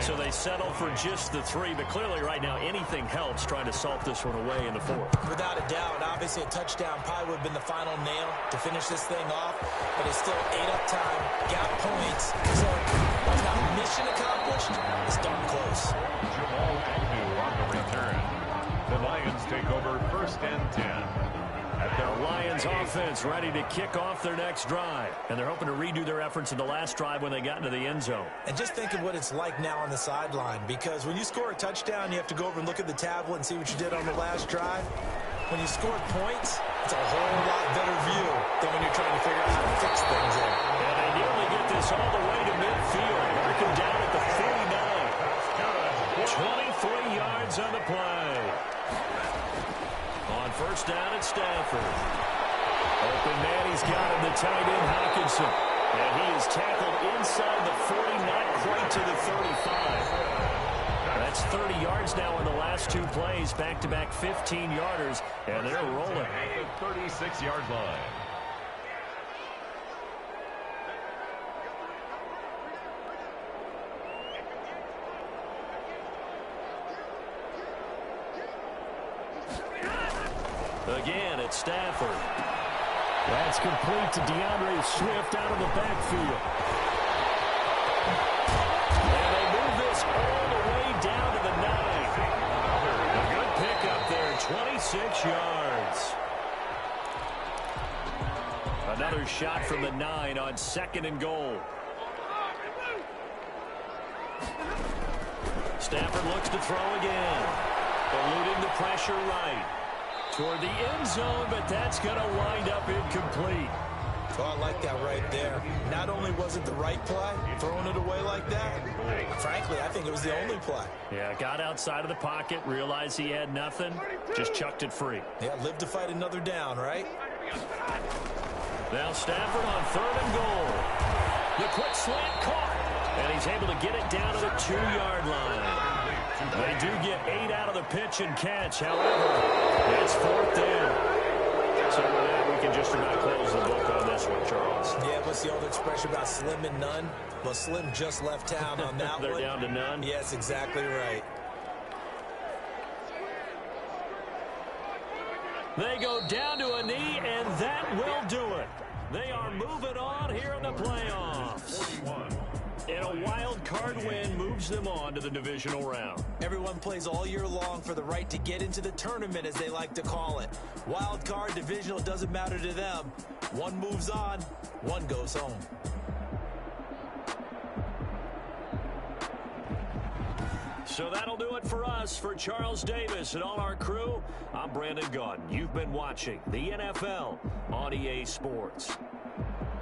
So they settle for just the 3, but clearly right now anything helps trying to salt this one away in the 4th. Without a doubt, obviously a touchdown probably would have been the final nail to finish this thing off, but it's still ate up time, got points, so while not mission accomplished, it's darn close. Jamal Agnew on the return. The Lions take over 1st and 10. The Lions offense ready to kick off their next drive. And they're hoping to redo their efforts in the last drive when they got into the end zone. And just think of what it's like now on the sideline, because when you score a touchdown, you have to go over and look at the tablet and see what you did on the last drive. When you scored points, it's a whole lot better view than when you're trying to figure out how to fix things there. And they nearly get this all the way to midfield. Marking down at the 49. 23 yards on the play. On 1st down at Stafford. Open man, he's got him, the tight end Hawkinson. And he is tackled inside the 40, not quite to the 35. That's 30 yards now in the last 2 plays, back-to-back 15-yarders, and they're rolling. At the 36-yard line. Again, it's Stafford. That's complete to DeAndre Swift out of the backfield. And they move this all the way down to the 9. A good pickup there, 26 yards. Another shot from the 9 on 2nd and goal. Stafford looks to throw again. Eluding the pressure right. Toward the end zone, but that's going to wind up incomplete. Oh, I like that right there. Not only was it the right play, throwing it away like that, frankly, I think it was the only play. Yeah, got outside of the pocket, realized he had nothing, just chucked it free. Yeah, live to fight another down, right? Now Stafford on 3rd and goal. The quick slant caught, and he's able to get it down to the 2-yard line. They do get 8 out of the pitch and catch. However, it's 4th down. So with that, we can just about close the book on this one, Charles. Yeah, what's the old expression about slim and none? Well, Slim just left town on that They're one. down to none? Yes, exactly right. They go down to a knee, and that will do it. They are moving on here in the playoffs. 41. And a wild card win moves them on to the divisional round. Everyone plays all year long for the right to get into the tournament, as they like to call it. Wild card, divisional, doesn't matter to them. One moves on, one goes home. So that'll do it for us. For Charles Davis and all our crew, I'm Brandon Gaudin. You've been watching the NFL on EA Sports.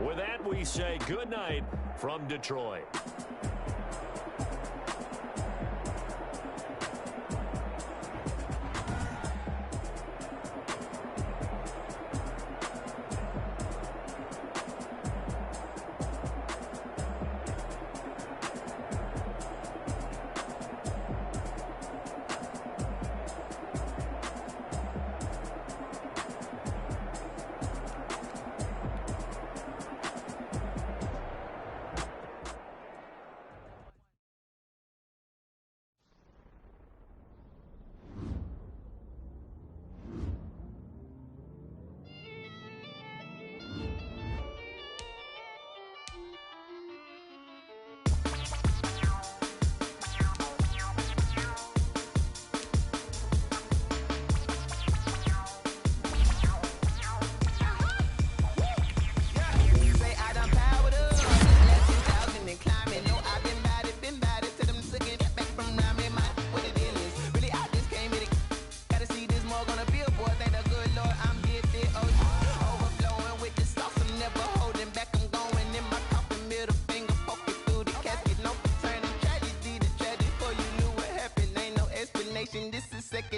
With that, we say good night from Detroit.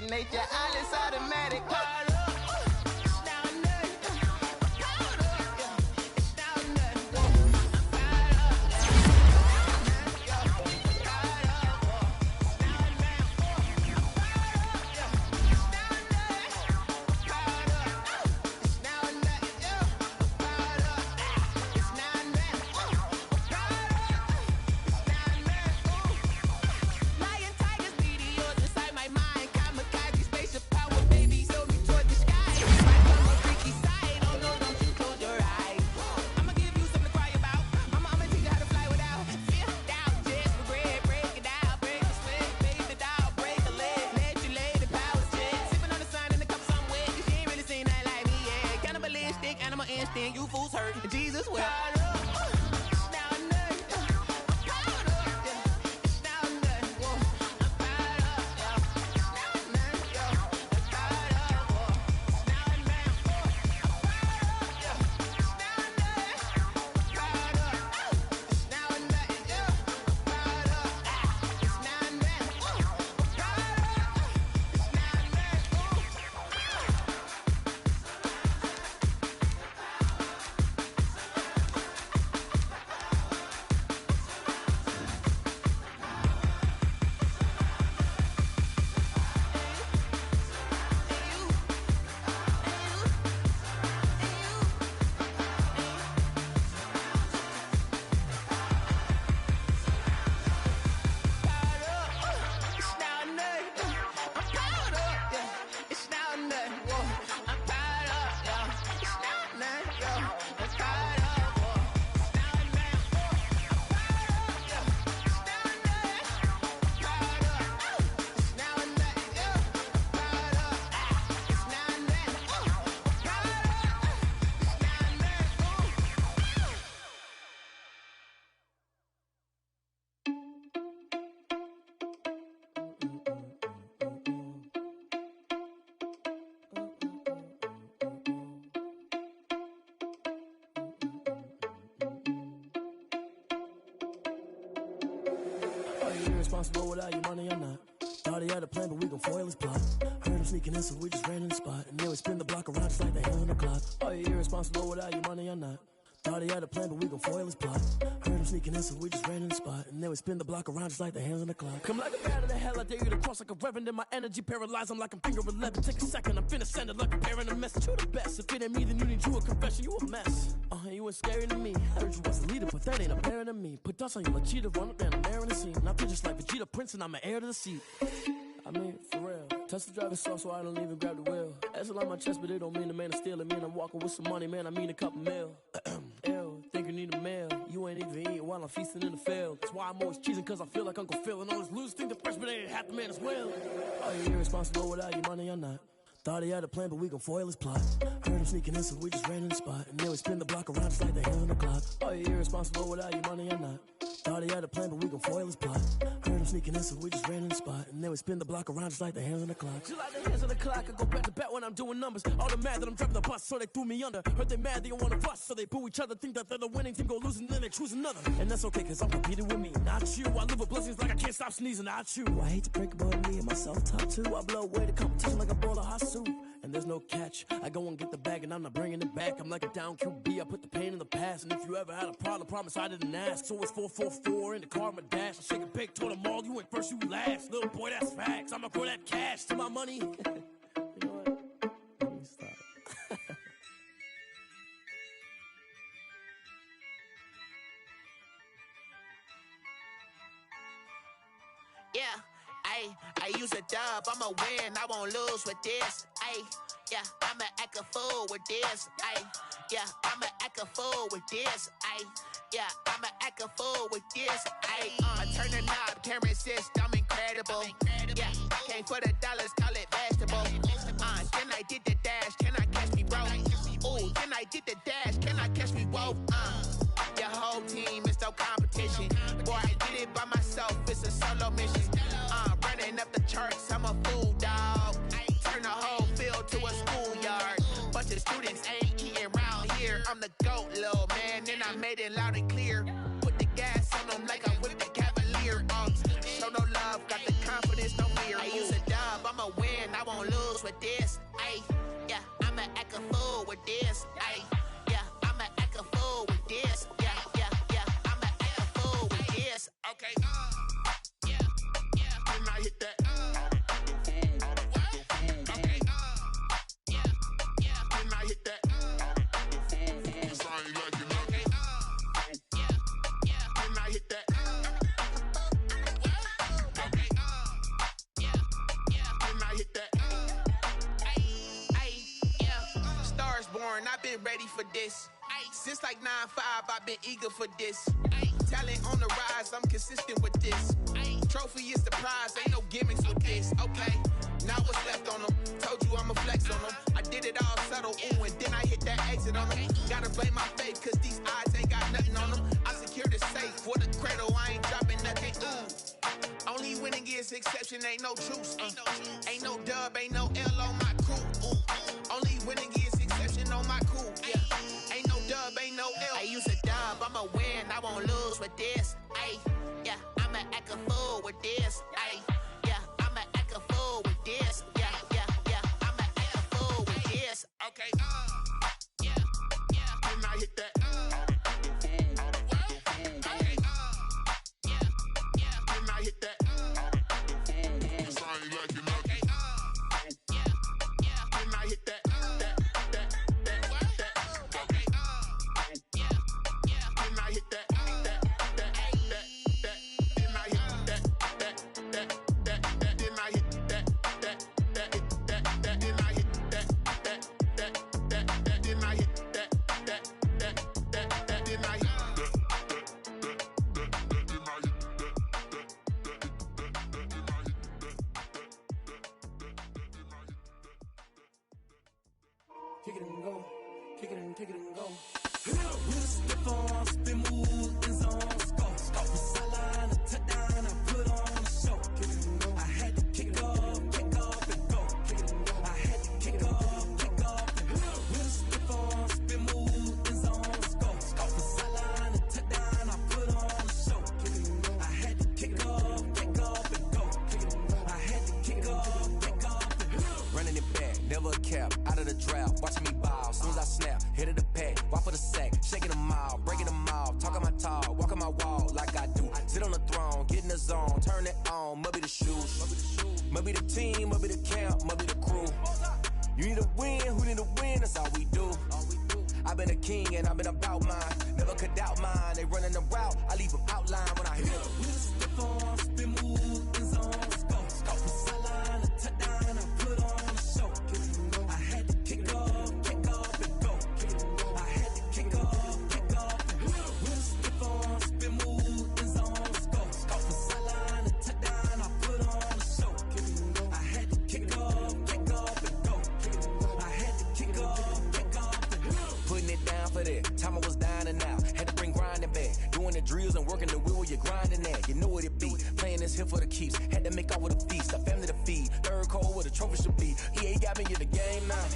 Nature, all is automatic. You fools hurt. Jesus will. Irresponsible without your money or not. Thought he had a plan, but we gon' foil his plot. Heard him sneaking in, so we just ran in the spot. And then we spin the block around just like the hand on the clock. Are you irresponsible without your money or not? Thought he had a plan, but we gon' foil his plot. Heard him sneaking in, so we just ran in the spot. And then we spin the block around just like the hands on the clock. Come like a bat of the hell, I dare you to cross like a reverend. In my energy paralyzed, I'm like I'm finger 11. Take a second, I'm finna send it like a parent a message. You the best, if it ain't me, then you need you a confession. You a mess, you ain't scary to me. Heard you was a leader, but that ain't apparent to me. Put dust on you like cheetah, run up down the air in the scene. I feel just like Vegeta Prince and I'm an heir to the seat. I mean, for real. Touch the driver's sauce so I don't even grab the wheel. That's on my chest, but it don't mean the man is stealing. Mean I'm walking with some money, man, I mean a couple mil. Ew, think you need a meal. You ain't even eating while I'm feasting in the field. That's why I'm always cheesing, cause I feel like Uncle Phil. And all those losers think the freshman ain't half the man as well. Are you irresponsible without your money or not? Thought he had a plan, but we gon' foil his plot. Heard him sneaking in, so we just ran in the spot. And then we spin the block around just like the hand on the clock. Are you irresponsible without your money or not? Thought he had a plan, but we gon' foil his plot. Heard him sneaking in, so we just ran in the spot. And then we spin the block around just like the hands on the clock. Just like the hands on the clock, I go back to back when I'm doing numbers. All the mad that I'm driving the bus, so they threw me under. Heard they mad, they don't wanna bust, so they boo each other. Think that they're the winning team, go losing, then they choose another. And that's okay, cause I'm competing with me, not you. I live with blessings like I can't stop sneezing, not you. I hate to break about me and myself top two. I blow away the competition like a bowl of hot soup. And there's no catch. I go and get the bag and I'm not bringing it back. I'm like a down QB, I put the pain in the past. And if you ever had a problem, promise I didn't ask. So it's 444 in the car, my dash. I shake a big, told them all, you went first, you last. Little boy, that's facts. I'ma throw that cash to my money. You know what? Let me stop. Yeah, I use a dub, I'ma win, I won't lose with this. Yeah, I'ma act a fool with this. Yeah, I'ma act a fool with this. Yeah, I'ma act a fool with this. I turn the knob, camera assist, I'm incredible. Yeah, came for the dollars, call it vegetable. Then I did the dash, can I catch me, bro? Ooh, then I did the dash, can I catch me, whoa? Your whole team is no competition. Boy, I did it by myself, it's a solo mission. Running up the charts, I'm a fool, dog. Turn the whole field to a schoolyard. Bunch of students ain't eating around here. I'm the GOAT, little man, and I made it loud and clear. Put the gas on them like I'm with the Cavalier. Show no love, got the confidence, no fear. I use a dub, I'ma win, I won't lose with this. Yeah, I'ma act a fool with this. Yeah, I'ma act a fool with this. Yeah, I'ma act a fool with this. Okay, yeah, when I hit that. Okay, yeah, when I hit that. Cause I ain't like it. Okay, yeah, when I hit that. Okay, yeah, when I hit that. Yeah, stars born, I've been ready for this. Since like 9-5, I've been eager for this. Talent on the rise, I'm consistent with this. Trophy is the prize, ain't no gimmicks with this. Okay, now what's left on them? Told you I'ma flex on them. I did it all subtle, ooh, and then I hit that exit on them. Gotta blame my faith, cause these odds ain't got nothing on them. I secure the safe for the cradle, I ain't dropping nothing, ooh. Only winning is exception, ain't no truce. Ain't no dub, ain't no L on my crew. Only winning is exception on my crew. Yeah, ain't no dub, ain't no L. I use a dub, I'ma win, I won't lose with this. Yeah, I'ma act a fool with this. Yeah, I'ma act a fool with this. Yeah, I'ma act a fool with this. Okay, yeah, when I hit that. Okay, yeah, when I hit that. Cause I ain't like it. Okay, yeah, when I hit that. Okay, yeah, when I hit that. Kick it and go, kick it and go. With a stiff on, spin move, in zone, score. The sideline, a touchdown, I put on the show. I had to kick off and go. I had to kick off and go. With a stiff on, spin move, in zone, score. The sideline, a touchdown, I put on the show. I had to kick off and go. I had to kick off and go. Running it back, never a cap, out of the drought, watching me ball. Soon as I snap, hit of the pack, walk for the sack, shaking them out, breaking them out, talking my talk, walking my wall like I do. Sit on the throne, get in the zone, turn it on, maybe the shoes, maybe the team, maybe the camp, maybe the crew. You need a win, who need a win, that's all we do. I've been a king and I've been about mine, never could doubt mine. They running the route, I leave them outline when I hit them. With a stiff on, spin move, in zone, score. The sideline, a touchdown, time I was dining out. Had to bring grinding back. Doing the drills and working the wheel where you're grinding at. You know what it be. Playing this here for the keeps. Had to make off with a feast. A family to feed. Third cold where the trophy should be. EA got me in the game now.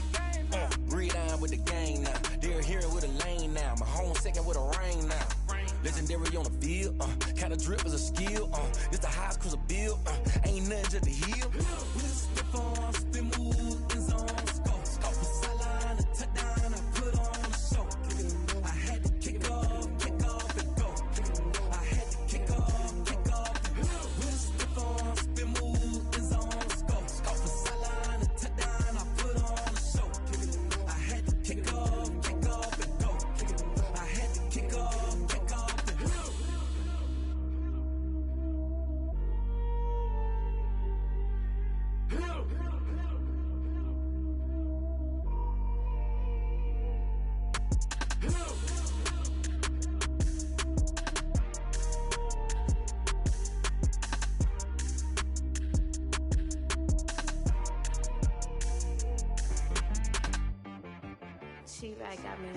Breed on with the gang now. They're here with a lane now. My home second with a rain now. Legendary on the field. Kinda drip is a skill. This the highest cruiser bill. Ain't nothing just the hill. We step on, spin move, in zone, scope. Sideline, a touchdown, I put on a show. I had to kick off and go. I had to kick off and go. We step on, spin move, in zone, scope. Sideline, a touchdown, I put on a show. I had to kick off and go. I had to kick off and go. She right got me.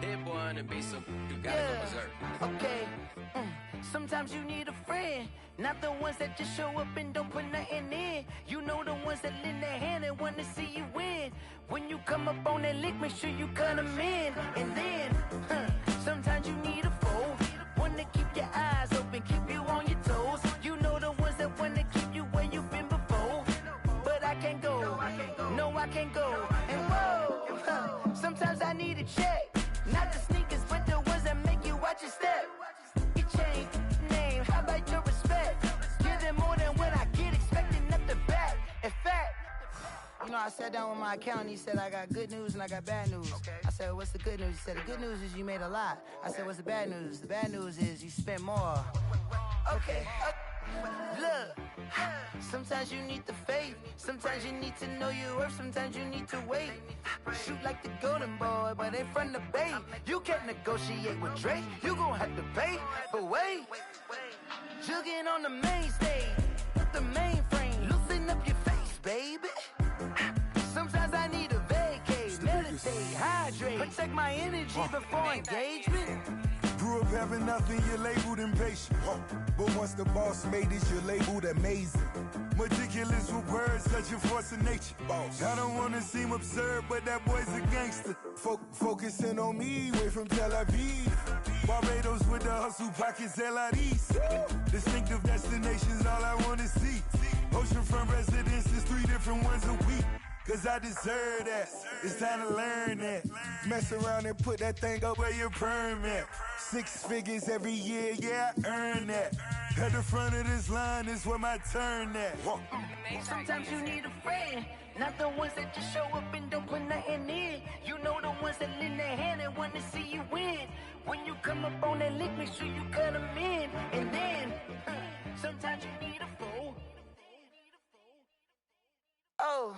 That boy on the beat, so you gotta go berserk. Okay. Sometimes you need a friend, not the ones that just show up and don't put nothing in. You know the ones that lend their hand and want to see you win. When you come up on that lick, make sure you cut them in. And then, sometimes you need a foe, one to keep your eyes open, keep you on your toes. You know the ones that want to keep you where you've been before. But I can't go, no I can't go. And whoa, sometimes I need a check, not the sneakers, but the ones that make you watch your step. Your chain, name, how about your respect? Give them more than what I get, expecting up the back. In fact, you know, I sat down with my accountant, he said I got good news and I got bad news. I said, what's the good news? He said, the good news is you made a lot. I said, what's the bad news? The bad news is you spent more. Okay, look, sometimes you need the faith, sometimes you need to know your worth, sometimes you need to wait. Shoot like the golden boy, but in front of the bay. You can't negotiate with Drake, you gon' have to pay. But wait, jugging on the main stage, with the mainframe, loosen up your face, baby. Sometimes I need a vacate, meditate, hydrate, protect my energy before engagement. Grew up having nothing, you're labeled impatient. But once the boss made it, you're labeled amazing. Meticulous with words, such a force of nature. I don't wanna seem absurd, but that boy's a gangster. Focusing on me, way from Tel Aviv. Barbados with the hustle pockets, LIDs. Distinctive destinations, all I wanna see. Oceanfront residences, 3 different ones a week. Cause I deserve that, it's time to learn that. Mess around and put that thing up where your permit. 6 figures every year, yeah, I earn that. At the front of this line is where my turn at. Sometimes you need a friend, not the ones that just show up and don't put nothing in. You know the ones that lend their hand and want to see you win. When you come up on that lick, make sure you cut them in. And then, sometimes you need a fool. Oh.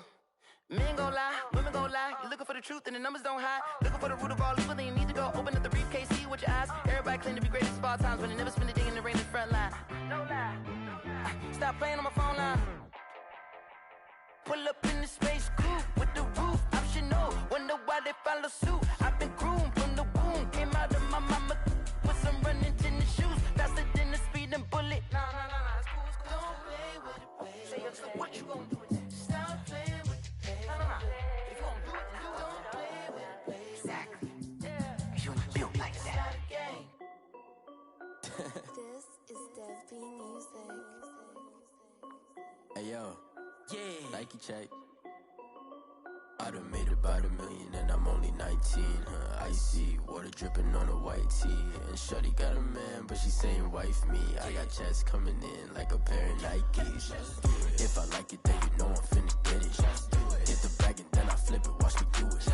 Men gon' lie, women gon' lie. You're looking for the truth and the numbers don't hide. Looking for the root of all evil, then you need to go open up the briefcase, see with your eyes. Everybody claim to be greatest of all times, but they never spend a day in the rain in the front line. No lie. Stop playing on my phone line. Pull up in the space coupe with the roof optional. Wonder why they follow suit. I've been groomed from the womb. Came out of my mama with some running tennis shoes. Faster than the speeding bullet. No, it's cool, it's cool. Don't play with it, baby. Say what you gon' do? Stop playing. If you gon' do it, you don't play with it. Exactly. You built like that. This is Dev B Music. Hey yo, yeah. Nike check. I done made about $1 million and I'm only 19, icy, water dripping on a white tee. And shorty got a man, but she saying wife me. I got checks coming in like a pair of Nikes. If I like it, then you know I'm finna get it. Hit the bag and then I flip it, watch me do it.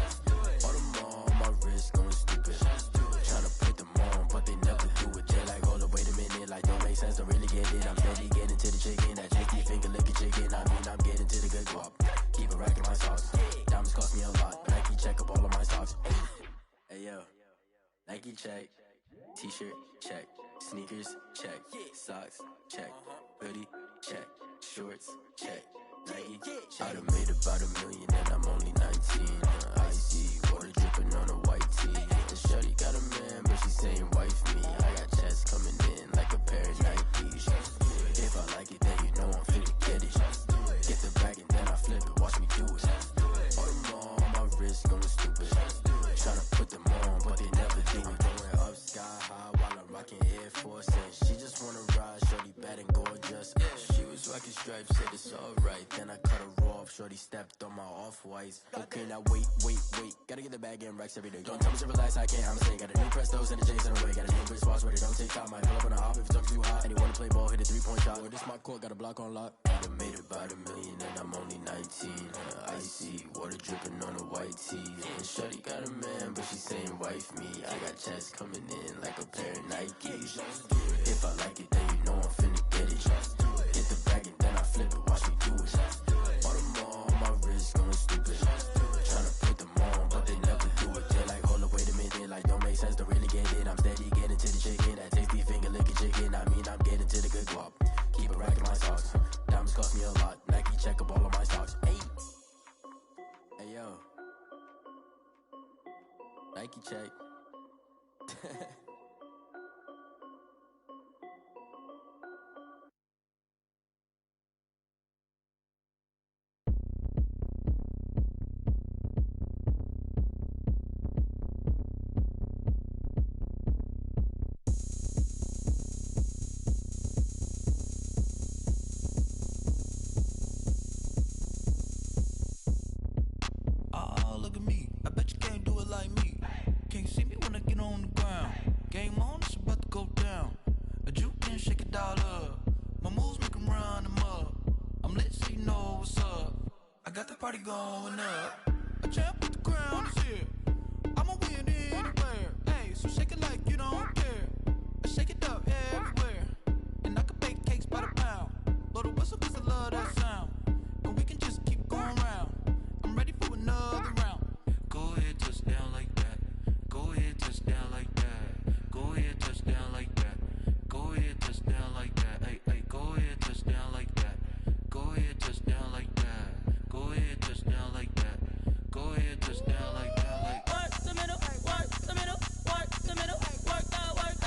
All them on my wrist going stupid. Tryna put them on, but they never do it. They're like, hold up, wait a minute, like don't make sense, don't really get it. I'm steady getting to the chicken, that JT finger licking chicken. I mean, I'm getting to the good guap. Keep a rack in my socks. Diamonds cost me a lot, but Nike check up all of my stocks. Hey yo, Nike check, t-shirt check, sneakers check, socks check, hoodie check, shorts check, I done made about $1 million and I'm only 19. Icy water dripping on a white tee. And shorty got a man, but she saying wife me. I got checks coming in like a pair of Nikes. If I like it, then you know I'm finna get it. Get the bag and then I flip it, watch me do it. All them on my wrist going stupid. Tryna put them on, but they never do it. Going up sky high while I'm rocking Air Force. And she just wanna ride, shorty bad and gorgeous. She was rocking stripes, said it's alright. Then I cut her off, shorty stepped on my off-whites. Okay, now wait. Gotta get the bag and racks every day. Don't tell me to relax, I can't, I'm saying. Got a new Prestos and a Jason away. Got a new bitch watch where they don't take time. Might pull up on a hop if it talks too hot. And you wanna play ball, hit a 3-point shot. Or this my court, got a block on lock. I done made about $1 million and I'm only 19. Icy water dripping on a white tee. And shorty got a man, but she saying wife me. I got checks coming in like a pair of Nikes. If I like it, then you know I'm finna get it. Get the bag and then I flip it, watch me do it. All them on my wrist going stupid. Tryna put them on, but they never do it. They're like, hold up, wait a minute, like don't make sense, don't really get it. I'm steady getting to the chicken, that tasty finger licking chicken. I mean, I'm getting to the good guap. Keep it racking my socks. Diamonds cost me a lot. Nike check up all of my stocks. Hey yo, Nike check. Oh, look at me. I bet you can't do it like me. Can't see me when I get on the ground. Game on, it's about to go down. A juke and shake it all up. My moves make them run them up. I'm lit so you know what's up. I got the party going up. A champ with the crown is here. I'ma win anywhere. Hey, so shake it like you don't care. I shake it up everywhere. And I can bake cakes by the pound. Blow the whistle cause I love that sound. And we can just keep going round. I'm ready for another round. Go ahead, touch down like that. Go ahead, touch down like that. Go ahead, touch down like that. Go ahead, touch down like that. Hey, go ahead, touch down like that. Go ahead, touch down like that. Go ahead, touch down like that. Go ahead, touch down like that. Like work the middle, work the middle, work the middle, work out, work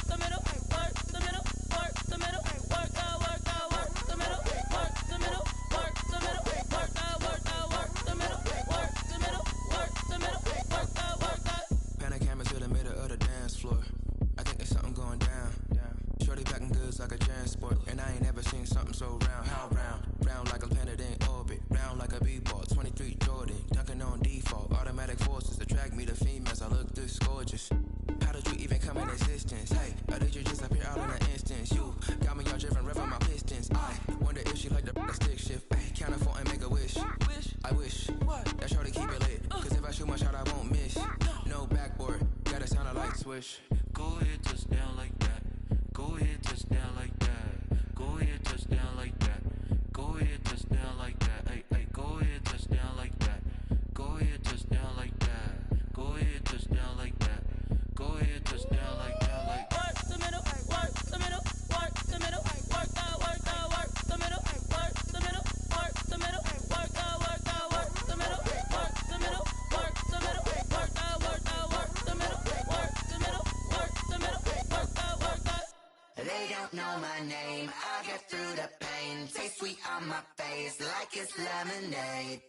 the middle, work the middle, work the middle, work out, work the middle, work the middle, work the middle, work out, work the middle, work the middle, work the middle, work out. Pan a camera to the middle of the dance floor. I think there's something going down. Shorty packing goods like a transport, and I ain't never seen something so round. How round? Round like a planet in orbit, round like a b-ball. 23 Jordan, dunking on default. Automatic forces attract me to females. I look this gorgeous. How did you even come in existence? Hey, or did you just appear out in an instance? You got me all driven, revving my pistons. I wonder if she like the stick shift. Hey, count a 4 and make a wish. I wish that shorty keep it lit. Cause if I shoot my shot, I won't miss. No backboard, gotta sound a light switch. Go ahead, touch down like that. Go ahead, touch down like that. Go ahead, touch down like that. Go ahead, touch down like that. Hey, go ahead, touch down like that. Go ahead, touch down like that. Go ahead, touch down like that. Go ahead, touch down like that. Like work the middle, work the middle, work the middle, work out, work the middle, work the middle, work the middle, work out, work the middle, work the middle, work the middle, work out, work the middle, work the middle, work the middle, work out, work out. They don't know my name, I get through the pain. Taste sweet on my face like it's lemonade.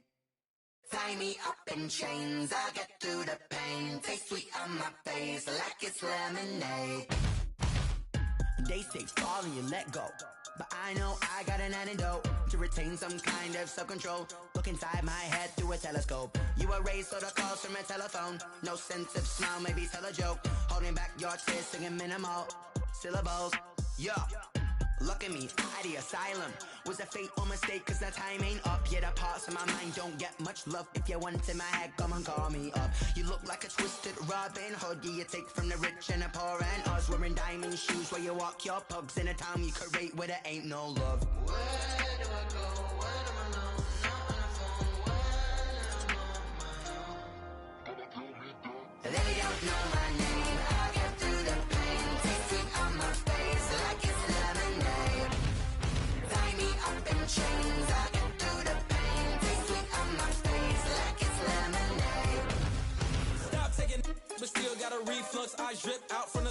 Tie me up in chains, I get through the pain. Taste sweet on my face like it's lemonade. They say fall and you let go, but I know I got an antidote to retain some kind of self-control. Look inside my head through a telescope. You erase all the calls from a telephone. No sense of smile, maybe tell a joke. Holding back your tears, singing minimal syllables. Yeah, look at me, at the asylum. Was a fate or mistake, cause the time ain't up. Yet the parts of my mind don't get much love. If you want in my head, come and call me up. You look like a twisted Robin Hood. Yeah, you take from the rich and the poor and us. Wearing diamond shoes where you walk your pugs in a town you could rate where there ain't no love. Where do I go when I'm alone? Not on the phone when I'm on my own. They don't know my name, I get through the pain. Taste sweet on my face like it's lemonade. Tie me up in chains, I get through diamonds drip out from the